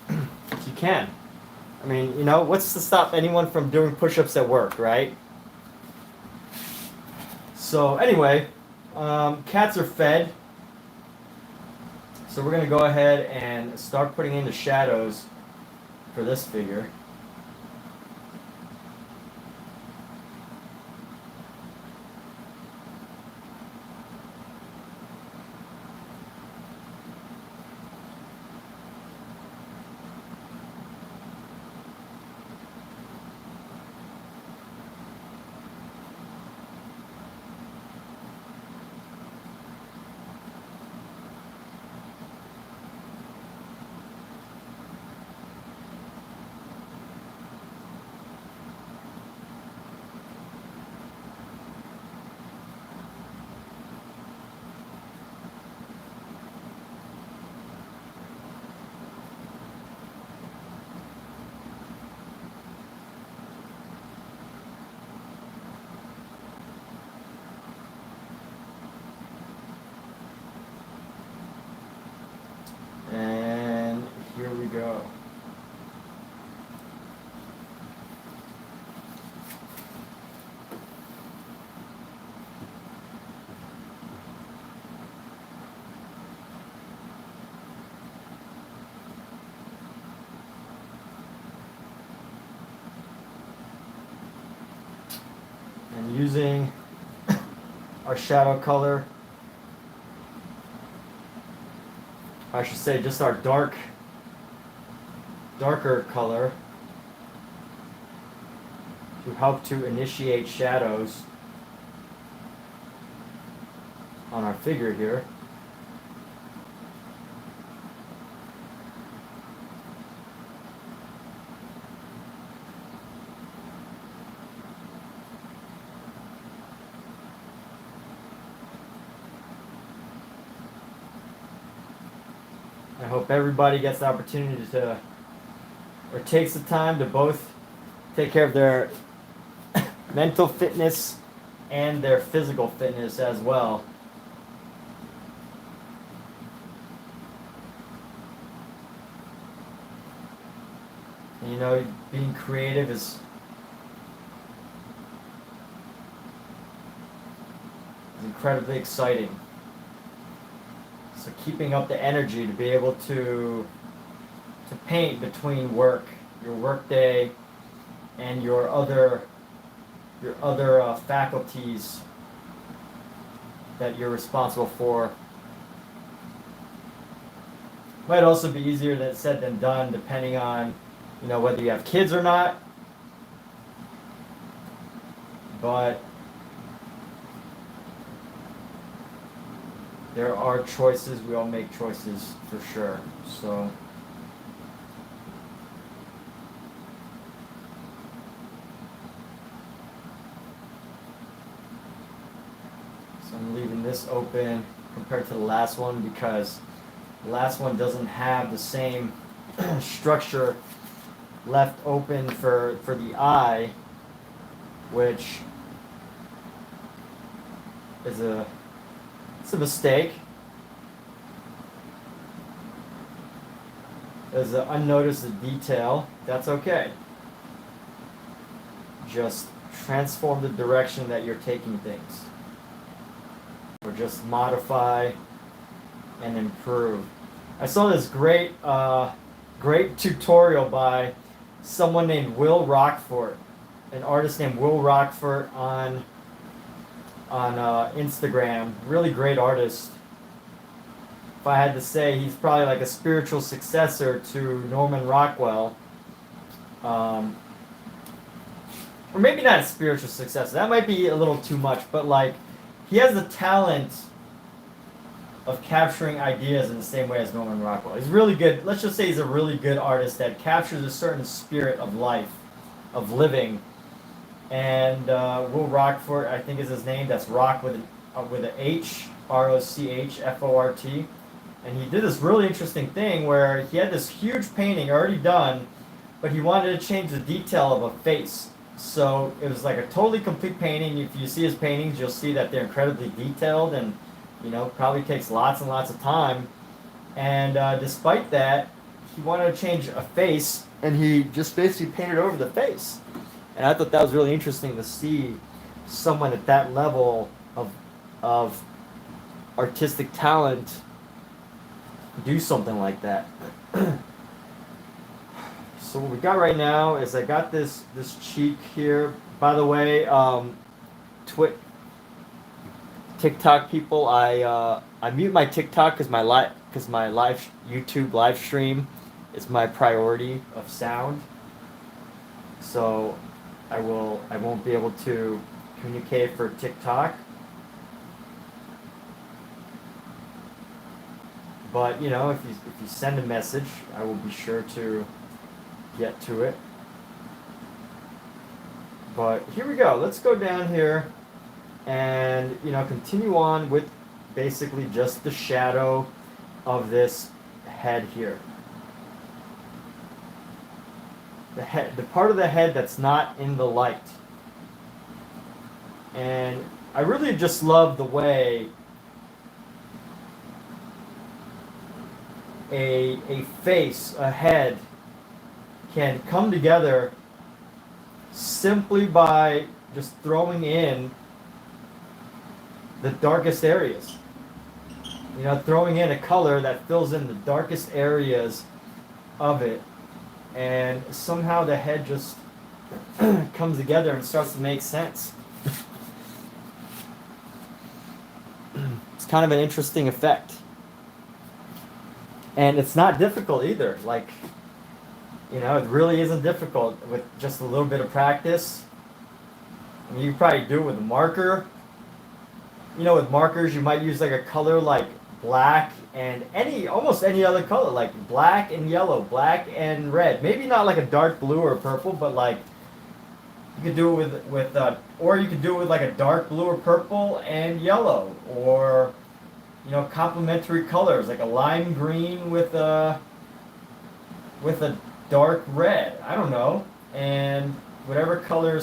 If you can. I mean, what's to stop anyone from doing push-ups at work, right? So anyway, cats are fed. So we're going to go ahead and start putting in the shadows for this figure. And here we go. And using our shadow color, I should say just our dark darker color to help to initiate shadows on our figure here. I hope everybody gets the opportunity to, or takes the time to both take care of their mental fitness and their physical fitness as well. And, you know, being creative is incredibly exciting. So keeping up the energy to be able to paint between work, your work day, and your other faculties that you're responsible for. Might also be easier than said than done, depending on, you know, whether you have kids or not. But there are choices. We all make choices for sure. So I'm leaving this open compared to the last one because the last one doesn't have the same structure left open for the eye, which is it's a mistake. There's an unnoticed detail. That's okay. Just transform the direction that you're taking things. Or just modify and improve. I saw this great tutorial by someone named Will Rockfort, an artist named Will Rockfort on Instagram. Really great artist. If I had to say, he's probably like a spiritual successor to Norman Rockwell. Or maybe not a spiritual successor. That might be a little too much, but like he has the talent of capturing ideas in the same way as Norman Rockwell. He's really good. Let's just say he's a really good artist that captures a certain spirit of life, of living. And Will Rockfort, I think is his name. That's Rock with an H, Rochfort. And he did this really interesting thing where he had this huge painting already done, but he wanted to change the detail of a face. So it was like a totally complete painting. If you see his paintings, you'll see that they're incredibly detailed and, you know, probably takes lots and lots of time. And despite that, he wanted to change a face, and he just basically painted over the face. And I thought that was really interesting to see someone at that level of artistic talent do something like that. So what we got right now is I got this cheek here. By the way, TikTok people, I mute my TikTok because my live YouTube live stream is my priority of sound. So I won't be able to communicate for TikTok. But you know, if you send a message, I will be sure to get to it. But here we go. Let's go down here and, you know, continue on with basically just the shadow of this head here. The part of the head that's not in the light. And I really just love the way a face, a head, can come together simply by just throwing in the darkest areas. You know, throwing in a color that fills in the darkest areas of it. And somehow the head just comes together and starts to make sense. It's kind of an interesting effect. And it's not difficult either. Like, You know, it really isn't difficult with just a little bit of practice. I mean, you probably do it with a marker. You know, with markers, you might use like a color like black and almost any other color, like black and yellow, black and red. Maybe not like a dark blue or purple, but like you could do it or you could do it with like a dark blue or purple and yellow, or you know, complementary colors like a lime green with a dark red. I don't know, and whatever color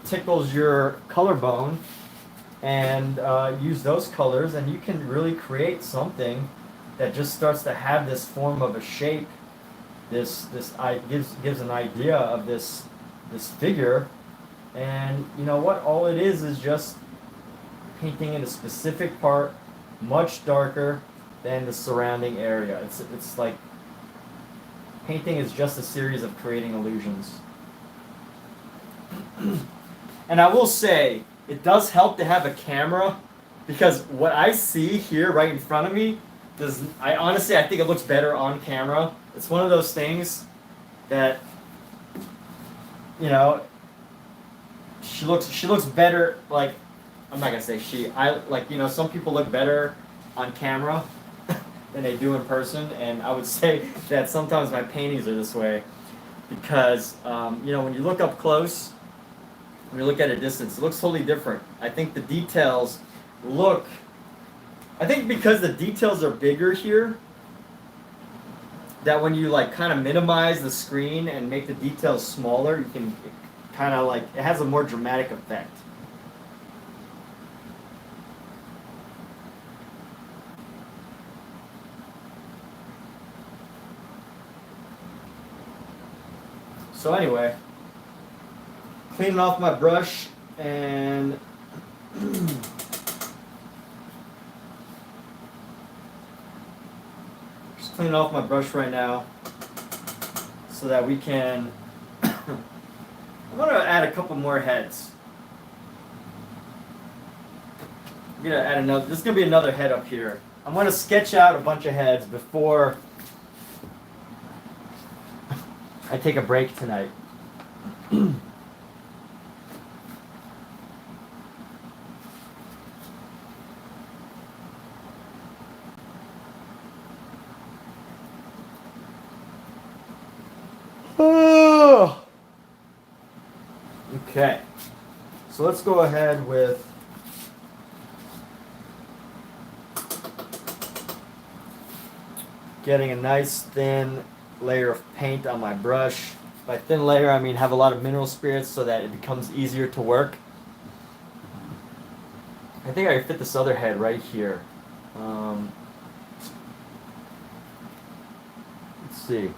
tickles your collarbone, and use those colors, and you can really create something that just starts to have this form of a shape. This gives an idea of this figure, and you know what? All it is just painting in a specific part, much darker than the surrounding area. It's like painting is just a series of creating illusions. And I will say, it does help to have a camera, because what I see here right in front of me I think it looks better on camera. It's one of those things that, you know, she looks better, like, I'm not gonna say some people look better on camera than they do in person, and I would say that sometimes my paintings are this way because you know, when you look up close, when you look at a distance, it looks totally different. I think the details because the details are bigger here, that when you like kind of minimize the screen and make the details smaller, you can kind of like, it has a more dramatic effect. So anyway, cleaning off my brush and just cleaning off my brush right now so that we can I'm going to add a couple more heads. I'm going to add another, there's going to be another head up here. I'm going to sketch out a bunch of heads before I take a break tonight. Okay, so let's go ahead with getting a nice thin layer of paint on my brush. By thin layer, I mean have a lot of mineral spirits so that it becomes easier to work. I think I can fit this other head right here. Let's see.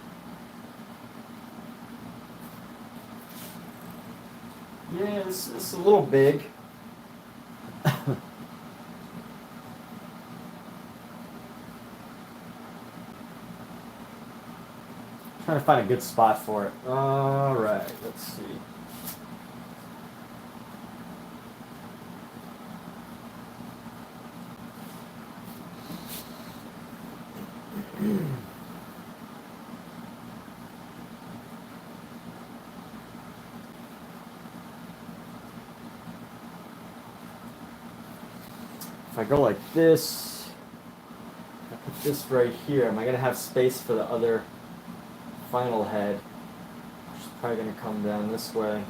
Yeah, this is a little big. Trying to find a good spot for it. All right, let's see. If I go like this, I put this right here, am I going to have space for the other final head, which is probably going to come down this way?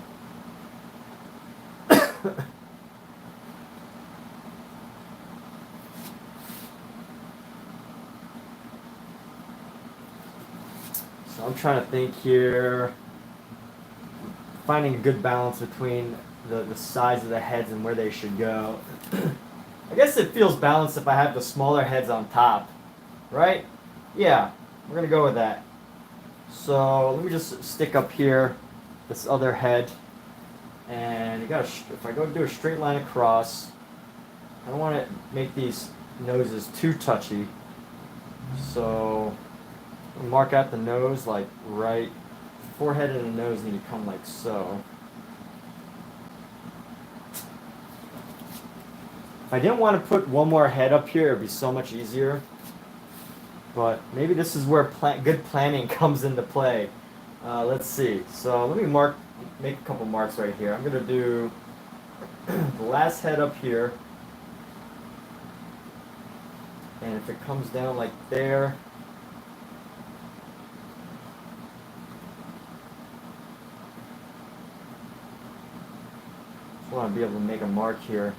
So I'm trying to think here, finding a good balance between the size of the heads and where they should go. I guess it feels balanced if I have the smaller heads on top, right? Yeah, we're going to go with that. So let me just stick up here this other head, and you got if I go do a straight line across, I don't want to make these noses too touchy. So I'll mark out the nose like right, forehead and the nose need to come like so. If I didn't want to put one more head up here, it would be so much easier. But maybe this is where good planning comes into play. Let's see. So let me make a couple marks right here. I'm gonna do the last head up here, and if it comes down like there, just want to be able to make a mark here.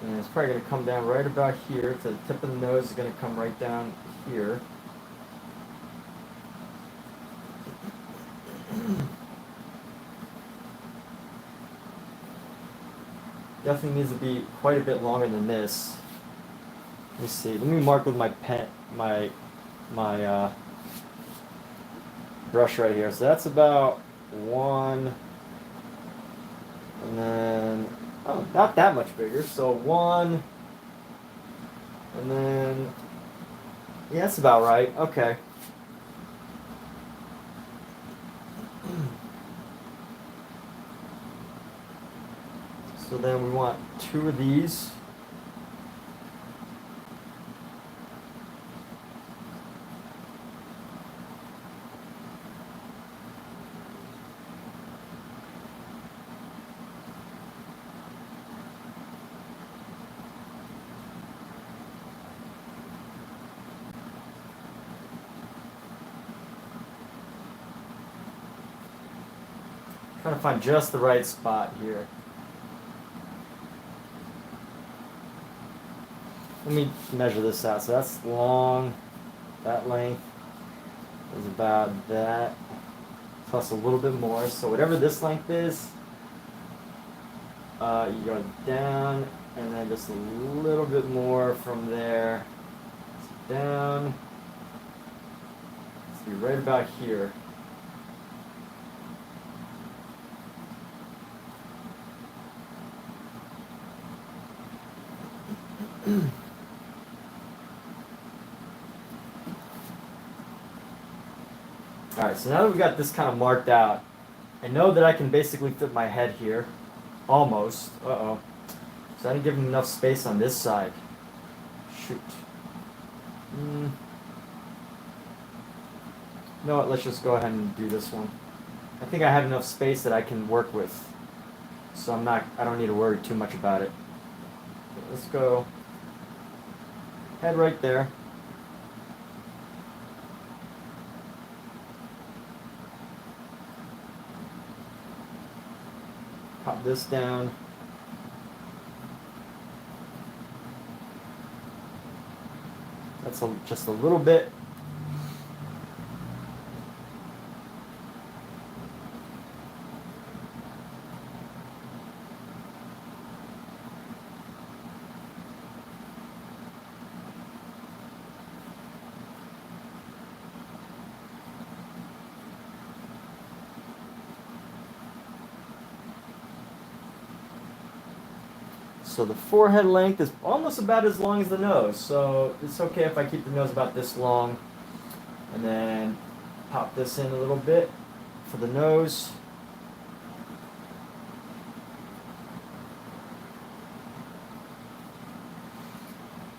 And it's probably going to come down right about here. To the tip of the nose is going to come right down here. Definitely needs to be quite a bit longer than this. Let me see. Let me mark with my pen, my brush right here. So that's about 1, and then not that much bigger. So 1, and then yeah, that's about right. Okay. So then we want 2 of these. Trying to find just the right spot here. Let me measure this out. So that's long. That length is about that, plus a little bit more. So whatever this length is, you go down, and then just a little bit more from there. Down. Let's be right about here. Alright, so now that we've got this kind of marked out, I know that I can basically fit my head here. Almost. Uh-oh. So I didn't give him enough space on this side. Shoot. You know what, let's just go ahead and do this one. I think I have enough space that I can work with. So I don't need to worry too much about it. Okay, let's go head right there. Pop this down. That's just a little bit. So the forehead length is almost about as long as the nose. So it's okay if I keep the nose about this long. And then pop this in a little bit for the nose.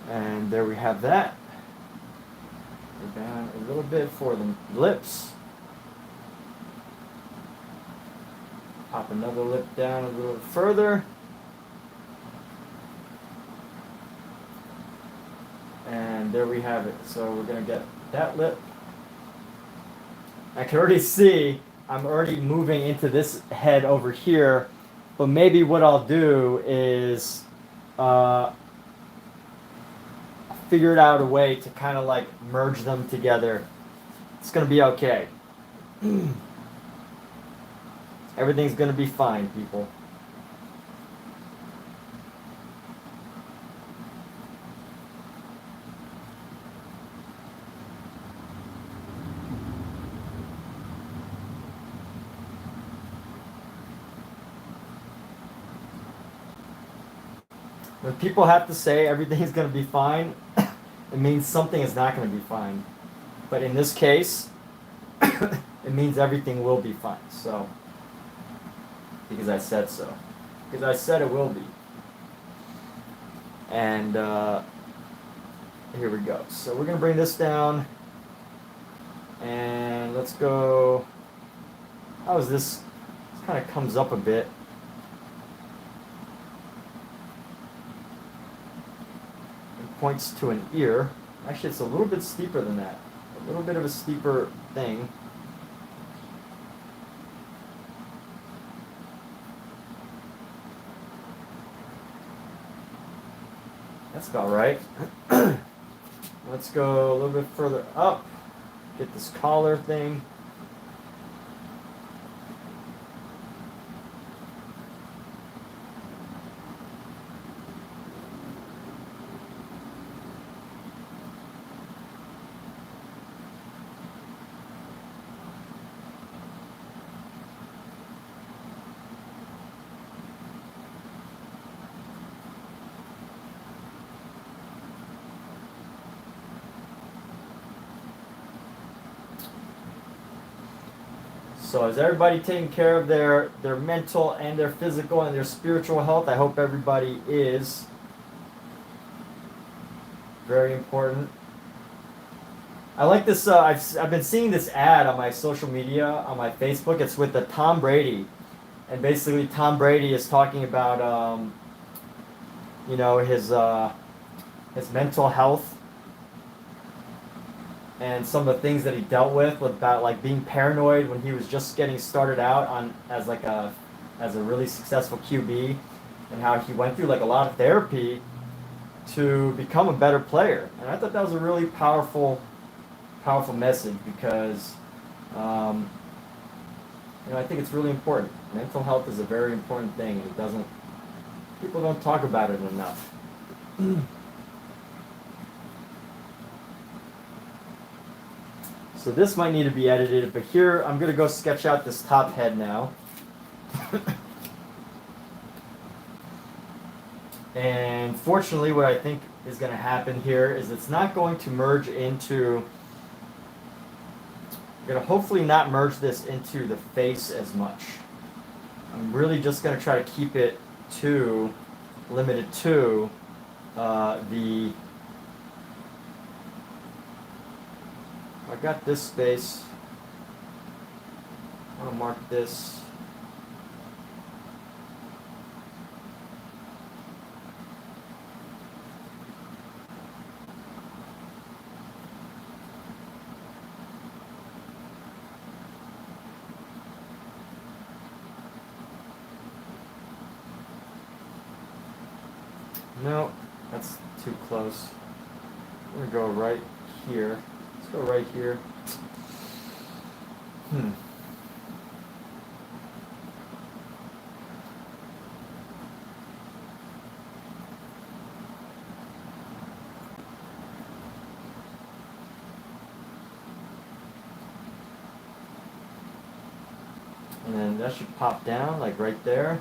And there we have that. Go down a little bit for the lips. Pop another lip down a little further. And there we have it. So we're going to get that lip. I can already see I'm already moving into this head over here. But maybe what I'll do is figure out a way to kind of like merge them together. It's going to be okay. Everything's going to be fine, people. When people have to say everything's going to be fine, it means something is not going to be fine. But in this case, it means everything will be fine. So, because I said so. Because I said it will be. And here we go. So we're going to bring this down. And let's go, how is this? This kind of comes up a bit. It points to an ear. Actually, it's a little bit steeper than that. A little bit of a steeper thing. That's about right. Let's go a little bit further up. Get this collar thing. So is everybody taking care of their mental and their physical and their spiritual health? I hope everybody is. Very important. I like this. I've been seeing this ad on my social media, on my Facebook. It's with the Tom Brady. And basically Tom Brady is talking about, you know, his mental health. And some of the things that he dealt with about like being paranoid when he was just getting started out on as a really successful QB, and how he went through like a lot of therapy to become a better player. And I thought that was a really powerful message because you know, I think it's really important. Mental health is a very important thing, and people don't talk about it enough. So this might need to be edited, but here I'm going to go sketch out this top head now. And fortunately, what I think is going to happen here is it's not going to merge into, I'm going to hopefully not merge this into the face as much. I'm really just going to try to keep it limited to I got this space. I want to mark this. No, that's too close. I'm going to go right here. Let's go right here. And then that should pop down like right there.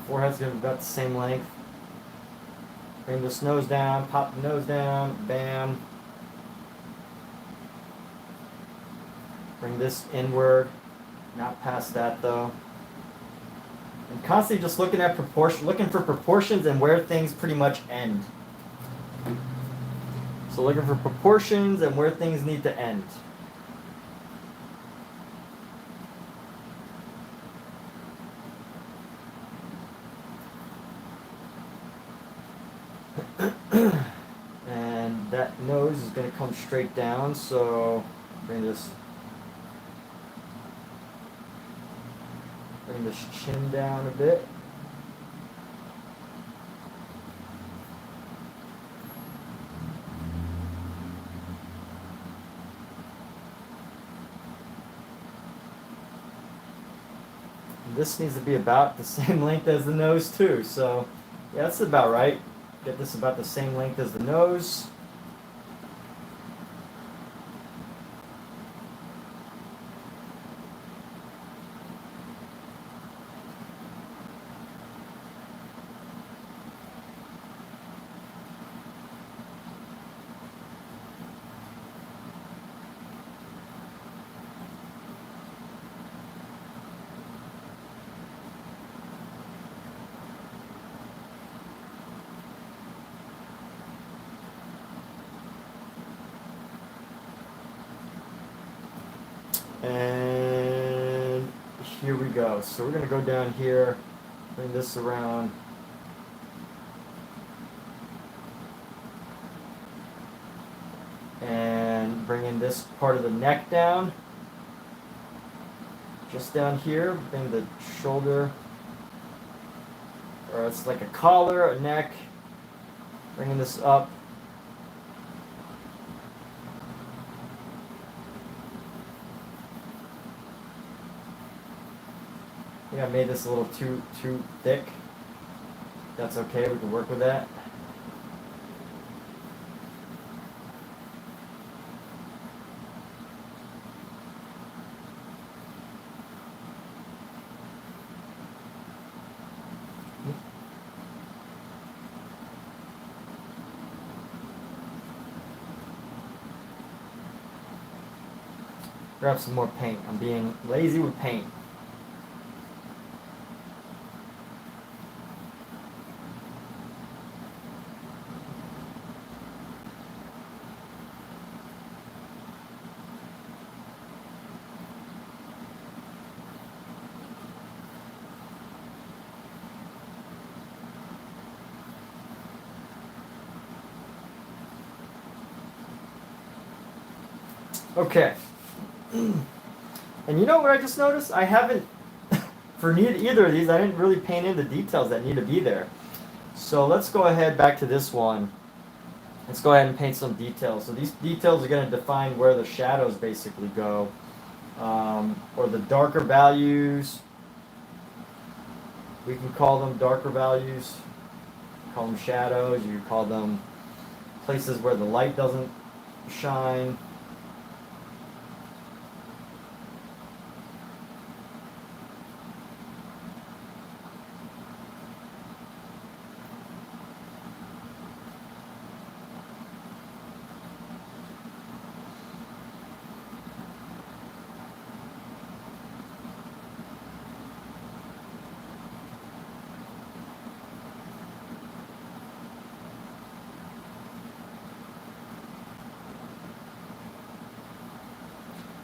Forehead's gonna be about the same length. Bring this nose down, pop the nose down, bam. Bring this inward, not past that though. And constantly just looking for proportions and where things pretty much end. So looking for proportions and where things need to end. And that nose is going to come straight down, so bring this chin down a bit. And this needs to be about the same length as the nose too, so yeah, that's about right. Get this about the same length as the nose. And here we go. So we're going to go down here, bring this around. And bring in this part of the neck down. Just down here, bring the shoulder, or it's like a collar, a neck. Bringing this up. I think I made this a little too thick. That's okay, we can work with that. Grab some more paint. I'm being lazy with paint. Okay. And you know what I just noticed? I haven't, for either of these, I didn't really paint in the details that need to be there. So let's go ahead back to this one. Let's go ahead and paint some details. So these details are going to define where the shadows basically go. Or the darker values. We can call them darker values. Call them shadows. You call them places where the light doesn't shine.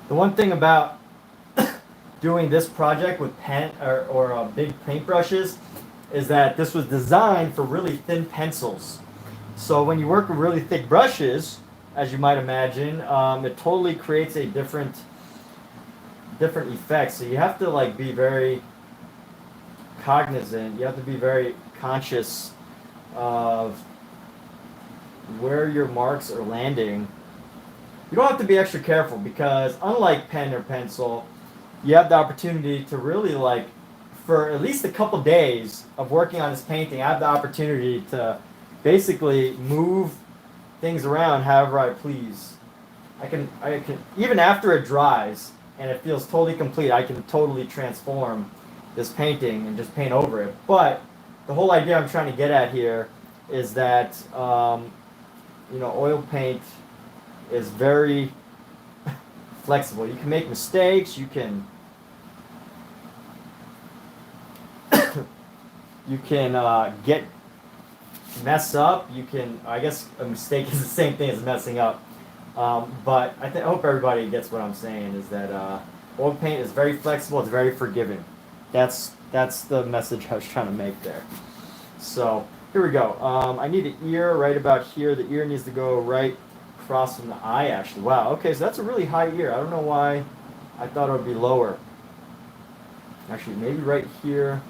The one thing about doing this project with pen or big paintbrushes is that this was designed for really thin pencils. So when you work with really thick brushes, as you might imagine, it totally creates a different effect. So you have to like be very cognizant. You have to be very conscious of where your marks are landing. You don't have to be extra careful because unlike pen or pencil, you have the opportunity to really like, for at least a couple days of working on this painting, I have the opportunity to basically move things around however I please. I can even after it dries and it feels totally complete, I can totally transform this painting and just paint over it. But the whole idea I'm trying to get at here is that oil paint is very flexible. You can make mistakes. You can mess up. You can. I guess a mistake is the same thing as messing up. But I hope everybody gets what I'm saying. Is that oil paint is very flexible. It's very forgiving. That's the message I was trying to make there. So here we go. I need an ear right about here. The ear needs to go right across from the eye, actually. Wow, okay, so that's a really high ear. I don't know why I thought it would be lower. Actually, maybe right here.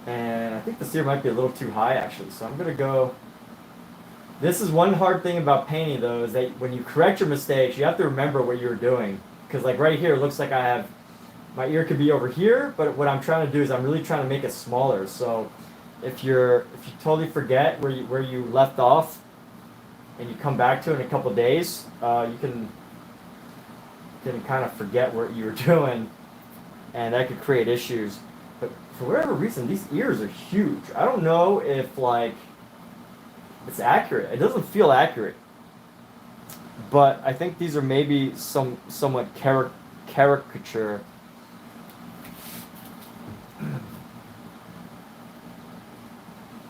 And I think this ear might be a little too high actually, so I'm gonna go. This is one hard thing about painting though, is that when you correct your mistakes, you have to remember what you're doing. Because like right here, it looks like I have, my ear could be over here, but what I'm trying to do is I'm really trying to make it smaller. So if you totally forget where you left off, and you come back to it in a couple days, you can kind of forget what you were doing, and that could create issues. But for whatever reason, these ears are huge. I don't know if like it's accurate. It doesn't feel accurate. But I think these are maybe somewhat caricature.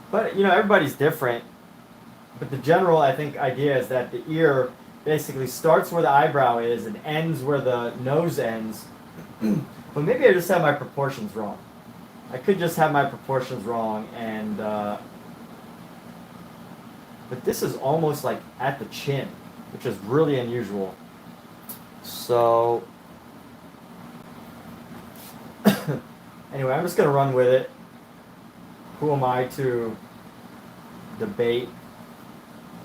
But you know, everybody's different. But the general, I think, idea is that the ear basically starts where the eyebrow is and ends where the nose ends. But maybe I just have my proportions wrong. I could just have my proportions wrong, and but this is almost like at the chin, which is really unusual. So anyway, I'm just gonna run with it. Who am I to debate?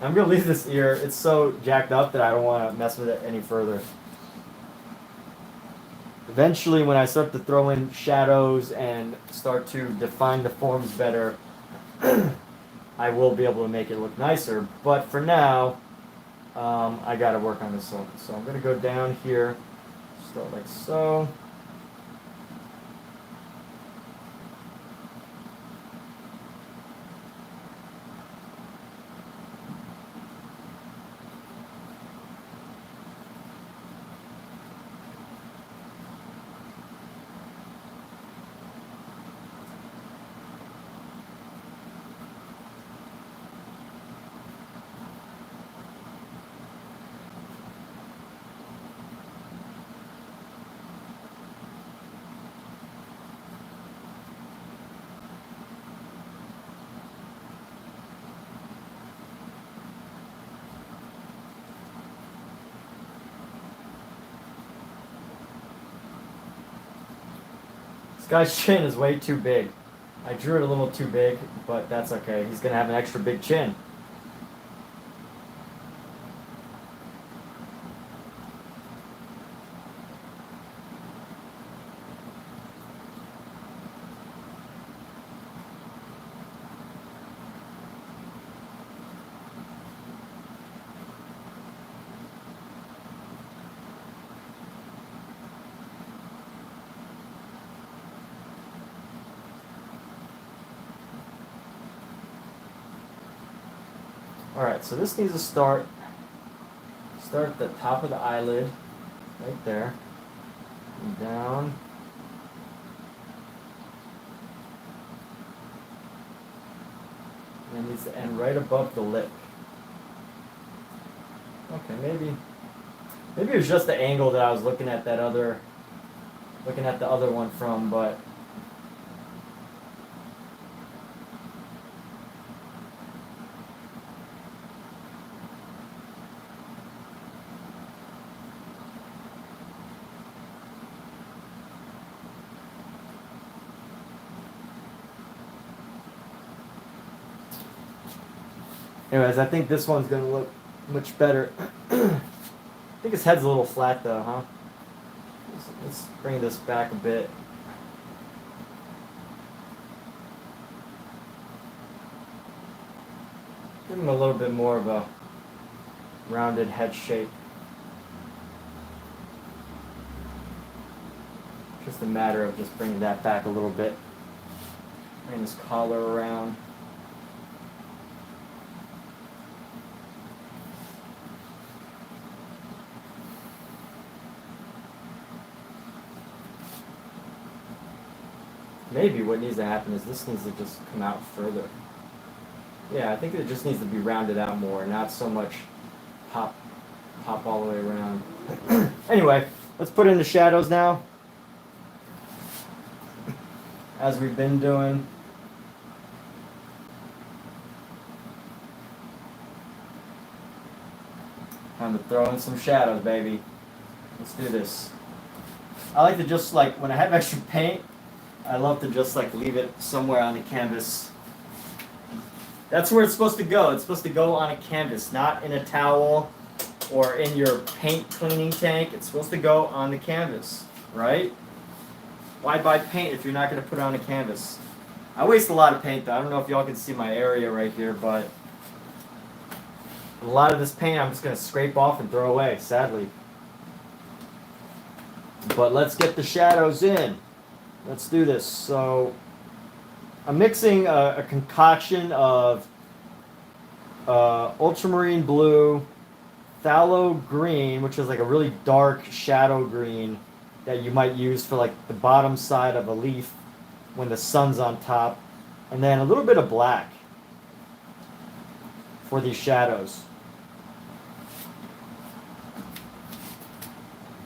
I'm gonna leave this ear. It's so jacked up that I don't want to mess with it any further. Eventually, when I start to throw in shadows and start to define the forms better, I will be able to make it look nicer. But for now, I gotta work on this one. So I'm gonna go down here, start like so. Guy's chin is way too big. I drew it a little too big, but that's okay. He's gonna have an extra big chin. Alright, so this needs to start at the top of the eyelid, right there, and down. And it needs to end right above the lip. Okay, maybe it was just the angle that I was looking at the other one from, but anyways, I think this one's going to look much better. I think his head's a little flat though, huh? Let's bring this back a bit. Give him a little bit more of a rounded head shape. Just a matter of just bringing that back a little bit. Bring this collar around. Maybe what needs to happen is this needs to just come out further. Yeah, I think it just needs to be rounded out more, not so much pop all the way around. Anyway, let's put in the shadows now, as we've been doing. Time to throw in some shadows, baby. Let's do this. I like to just, like, when I have extra paint, I love to just like leave it somewhere on the canvas. That's where it's supposed to go. It's supposed to go on a canvas, not in a towel or in your paint cleaning tank. It's supposed to go on the canvas, right? Why buy paint if you're not going to put it on a canvas? I waste a lot of paint though. I don't know if y'all can see my area right here, but a lot of this paint I'm just going to scrape off and throw away, sadly. But let's get the shadows in. Let's do this. So I'm mixing a concoction of ultramarine blue, phthalo green, which is like a really dark shadow green that you might use for like the bottom side of a leaf when the sun's on top, and then a little bit of black for these shadows.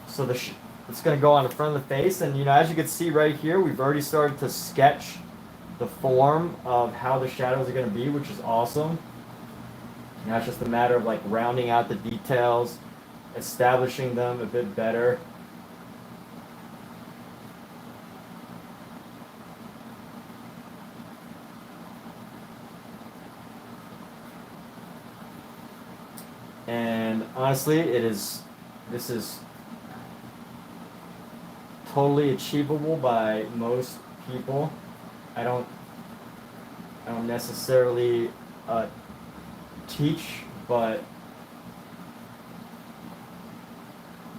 So it's going to go on the front of the face, and you know, as you can see right here, we've already started to sketch the form of how the shadows are going to be, which is awesome. Now it's just a matter of like rounding out the details, establishing them a bit better. And honestly, this is totally achievable by most people. I don't necessarily teach, but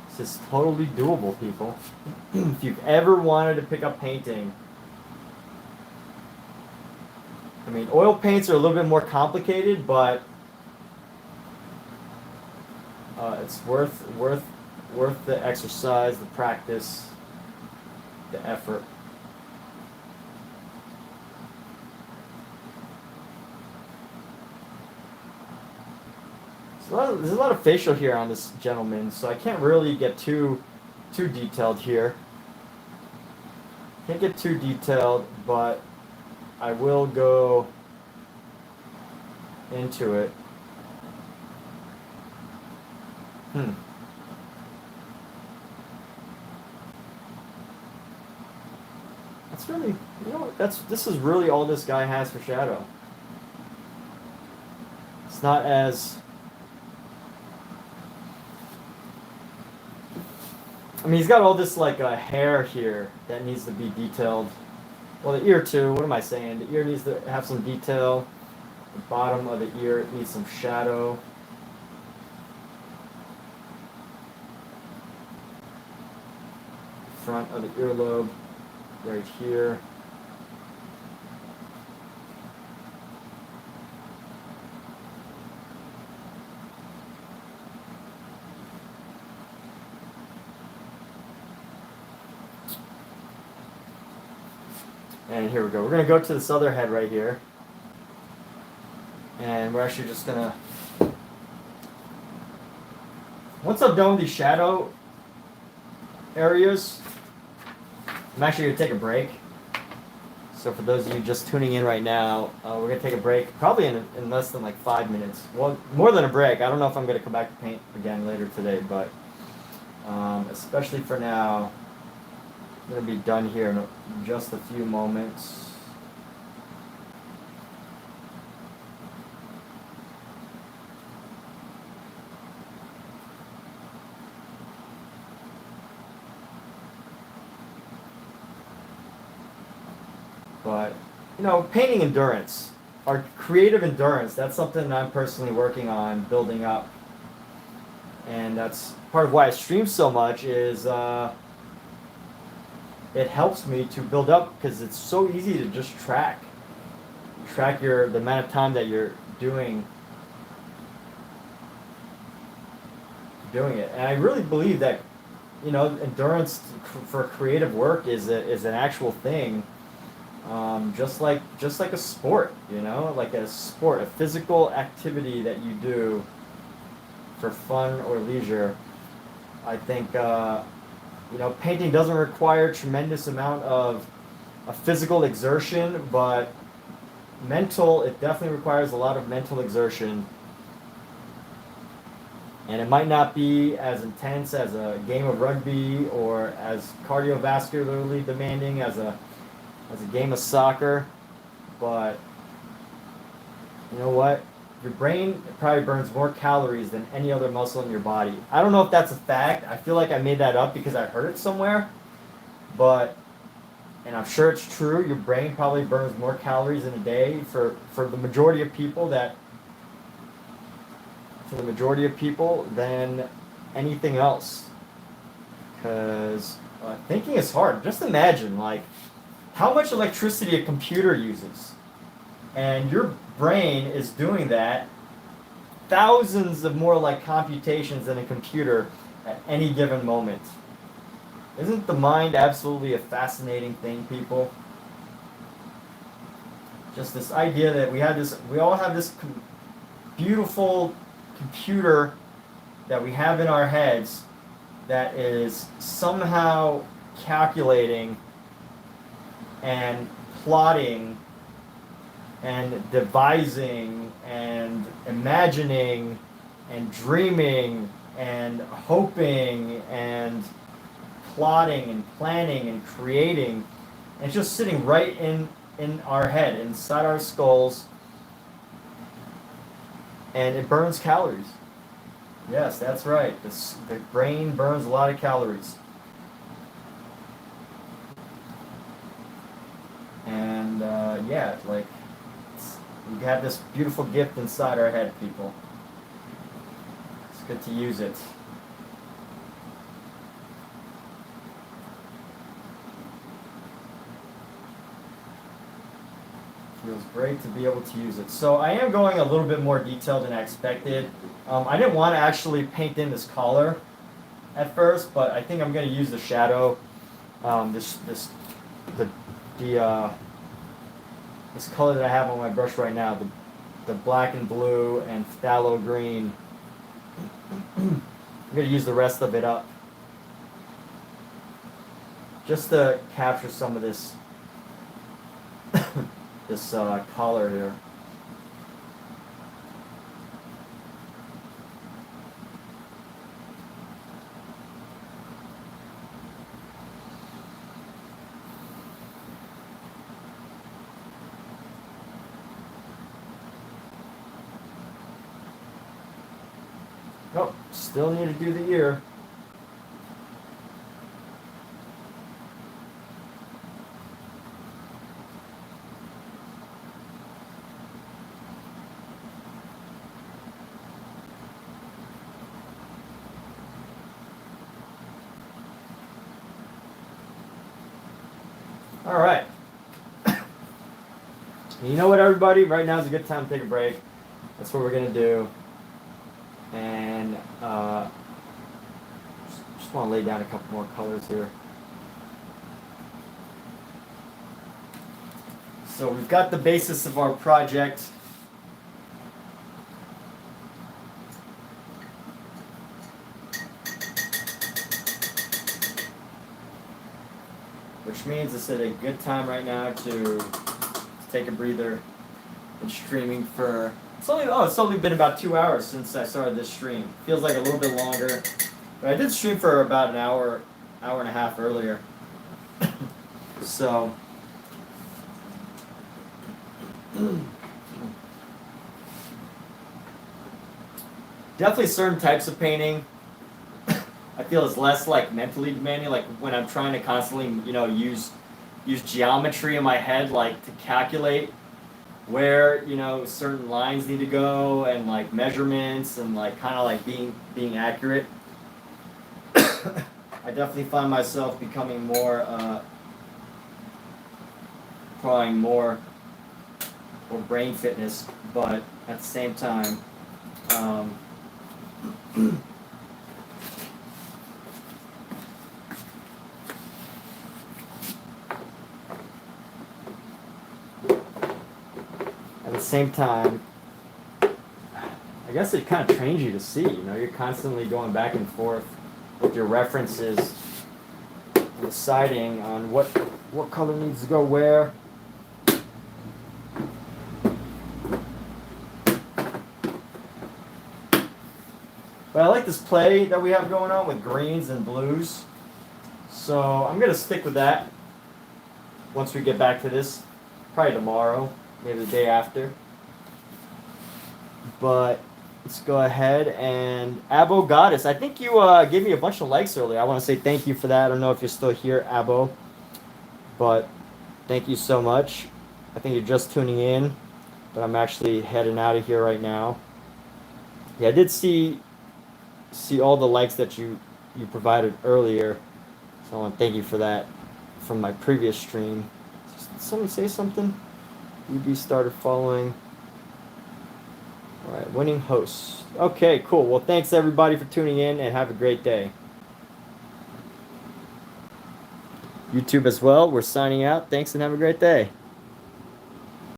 it's just totally doable, people. If you've ever wanted to pick up painting, I mean, oil paints are a little bit more complicated, but it's worth the exercise, the practice, the effort. There's a lot of facial hair on this gentleman, so I can't really get too detailed here. Can't get too detailed, but I will go into it. That's really, you know, this is really all this guy has for shadow. It's not as, I mean, he's got all this like hair here that needs to be detailed. Well, the ear too. What am I saying? The ear needs to have some detail. The bottom of the ear needs some shadow. Front of the earlobe, right here. And here we go. We're going to go to this other head right here. And we're actually just going to... Once I'm done with these shadow areas, I'm actually going to take a break. So for those of you just tuning in right now, we're going to take a break probably in less than like 5 minutes. Well, more than a break. I don't know if I'm going to come back to paint again later today, but especially for now, I'm going to be done here in just a few moments. But, you know, painting endurance, our creative endurance, that's something that I'm personally working on building up. And that's part of why I stream so much is it helps me to build up because it's so easy to just track the amount of time that you're doing it. And I really believe that, you know, endurance for creative work is an actual thing. Just like a sport, you know, like a sport, a physical activity that you do for fun or leisure. I think, you know, painting doesn't require a tremendous amount of a physical exertion, but it definitely requires a lot of mental exertion. And it might not be as intense as a game of rugby or as cardiovascularly demanding as a as a game of soccer, but you know what? Your brain probably burns more calories than any other muscle in your body. I don't know if that's a fact. I feel like I made that up because I heard it somewhere, but, and I'm sure it's true, your brain probably burns more calories in a day for the majority of people than anything else. Because thinking is hard. Just imagine, like, how much electricity a computer uses. And your brain is doing that thousands of more like computations than a computer at any given moment. Isn't the mind absolutely a fascinating thing, people? Just this idea that we all have this beautiful computer that we have in our heads that is somehow calculating and plotting and devising and imagining and dreaming and hoping and plotting and planning and creating, and just sitting right in our head, inside our skulls, and it burns calories. Yes, that's right. The brain burns a lot of calories. And yeah, like, we have this beautiful gift inside our head, people. It's good to use it. Feels great to be able to use it. So I am going a little bit more detailed than I expected. I didn't want to actually paint in this collar at first, but I think I'm going to use the shadow. This color that I have on my brush right now, the black and blue and phthalo green. I'm going to use the rest of it up just to capture some of this this collar here. Oh, still need to do the ear. All right. You know what, everybody? Right now is a good time to take a break. That's what we're going to do. And just want to lay down a couple more colors here. So we've got the basis of our project. Which means it's at a good time right now to take a breather. Been streaming for it's only been about 2 hours since I started this stream. Feels like a little bit longer, but I did stream for about an hour and a half earlier. So definitely certain types of painting I feel is less like mentally demanding, like when I'm trying to constantly, use geometry in my head, like to calculate where, certain lines need to go and like measurements and like kind of like being accurate. I definitely find myself becoming more, applying more brain fitness, but at the same time, I guess it kind of trains you to see, you're constantly going back and forth with your references, deciding on what color needs to go where. But I like this play that we have going on with greens and blues, so I'm going to stick with that. once we get back to this, probably tomorrow, maybe the day after. But let's go ahead and Abo Goddess. I think you gave me a bunch of likes earlier. I want to say thank you for that. I don't know if you're still here, Abo, but thank you so much. I think you're just tuning in, but I'm actually heading out of here right now. Yeah, I did see all the likes that you provided earlier, so I want to thank you for that from my previous stream. Did someone say something? UB started following. All right, winning hosts. Okay, cool. Well, thanks everybody for tuning in, and have a great day. YouTube as well. We're signing out. Thanks and have a great day.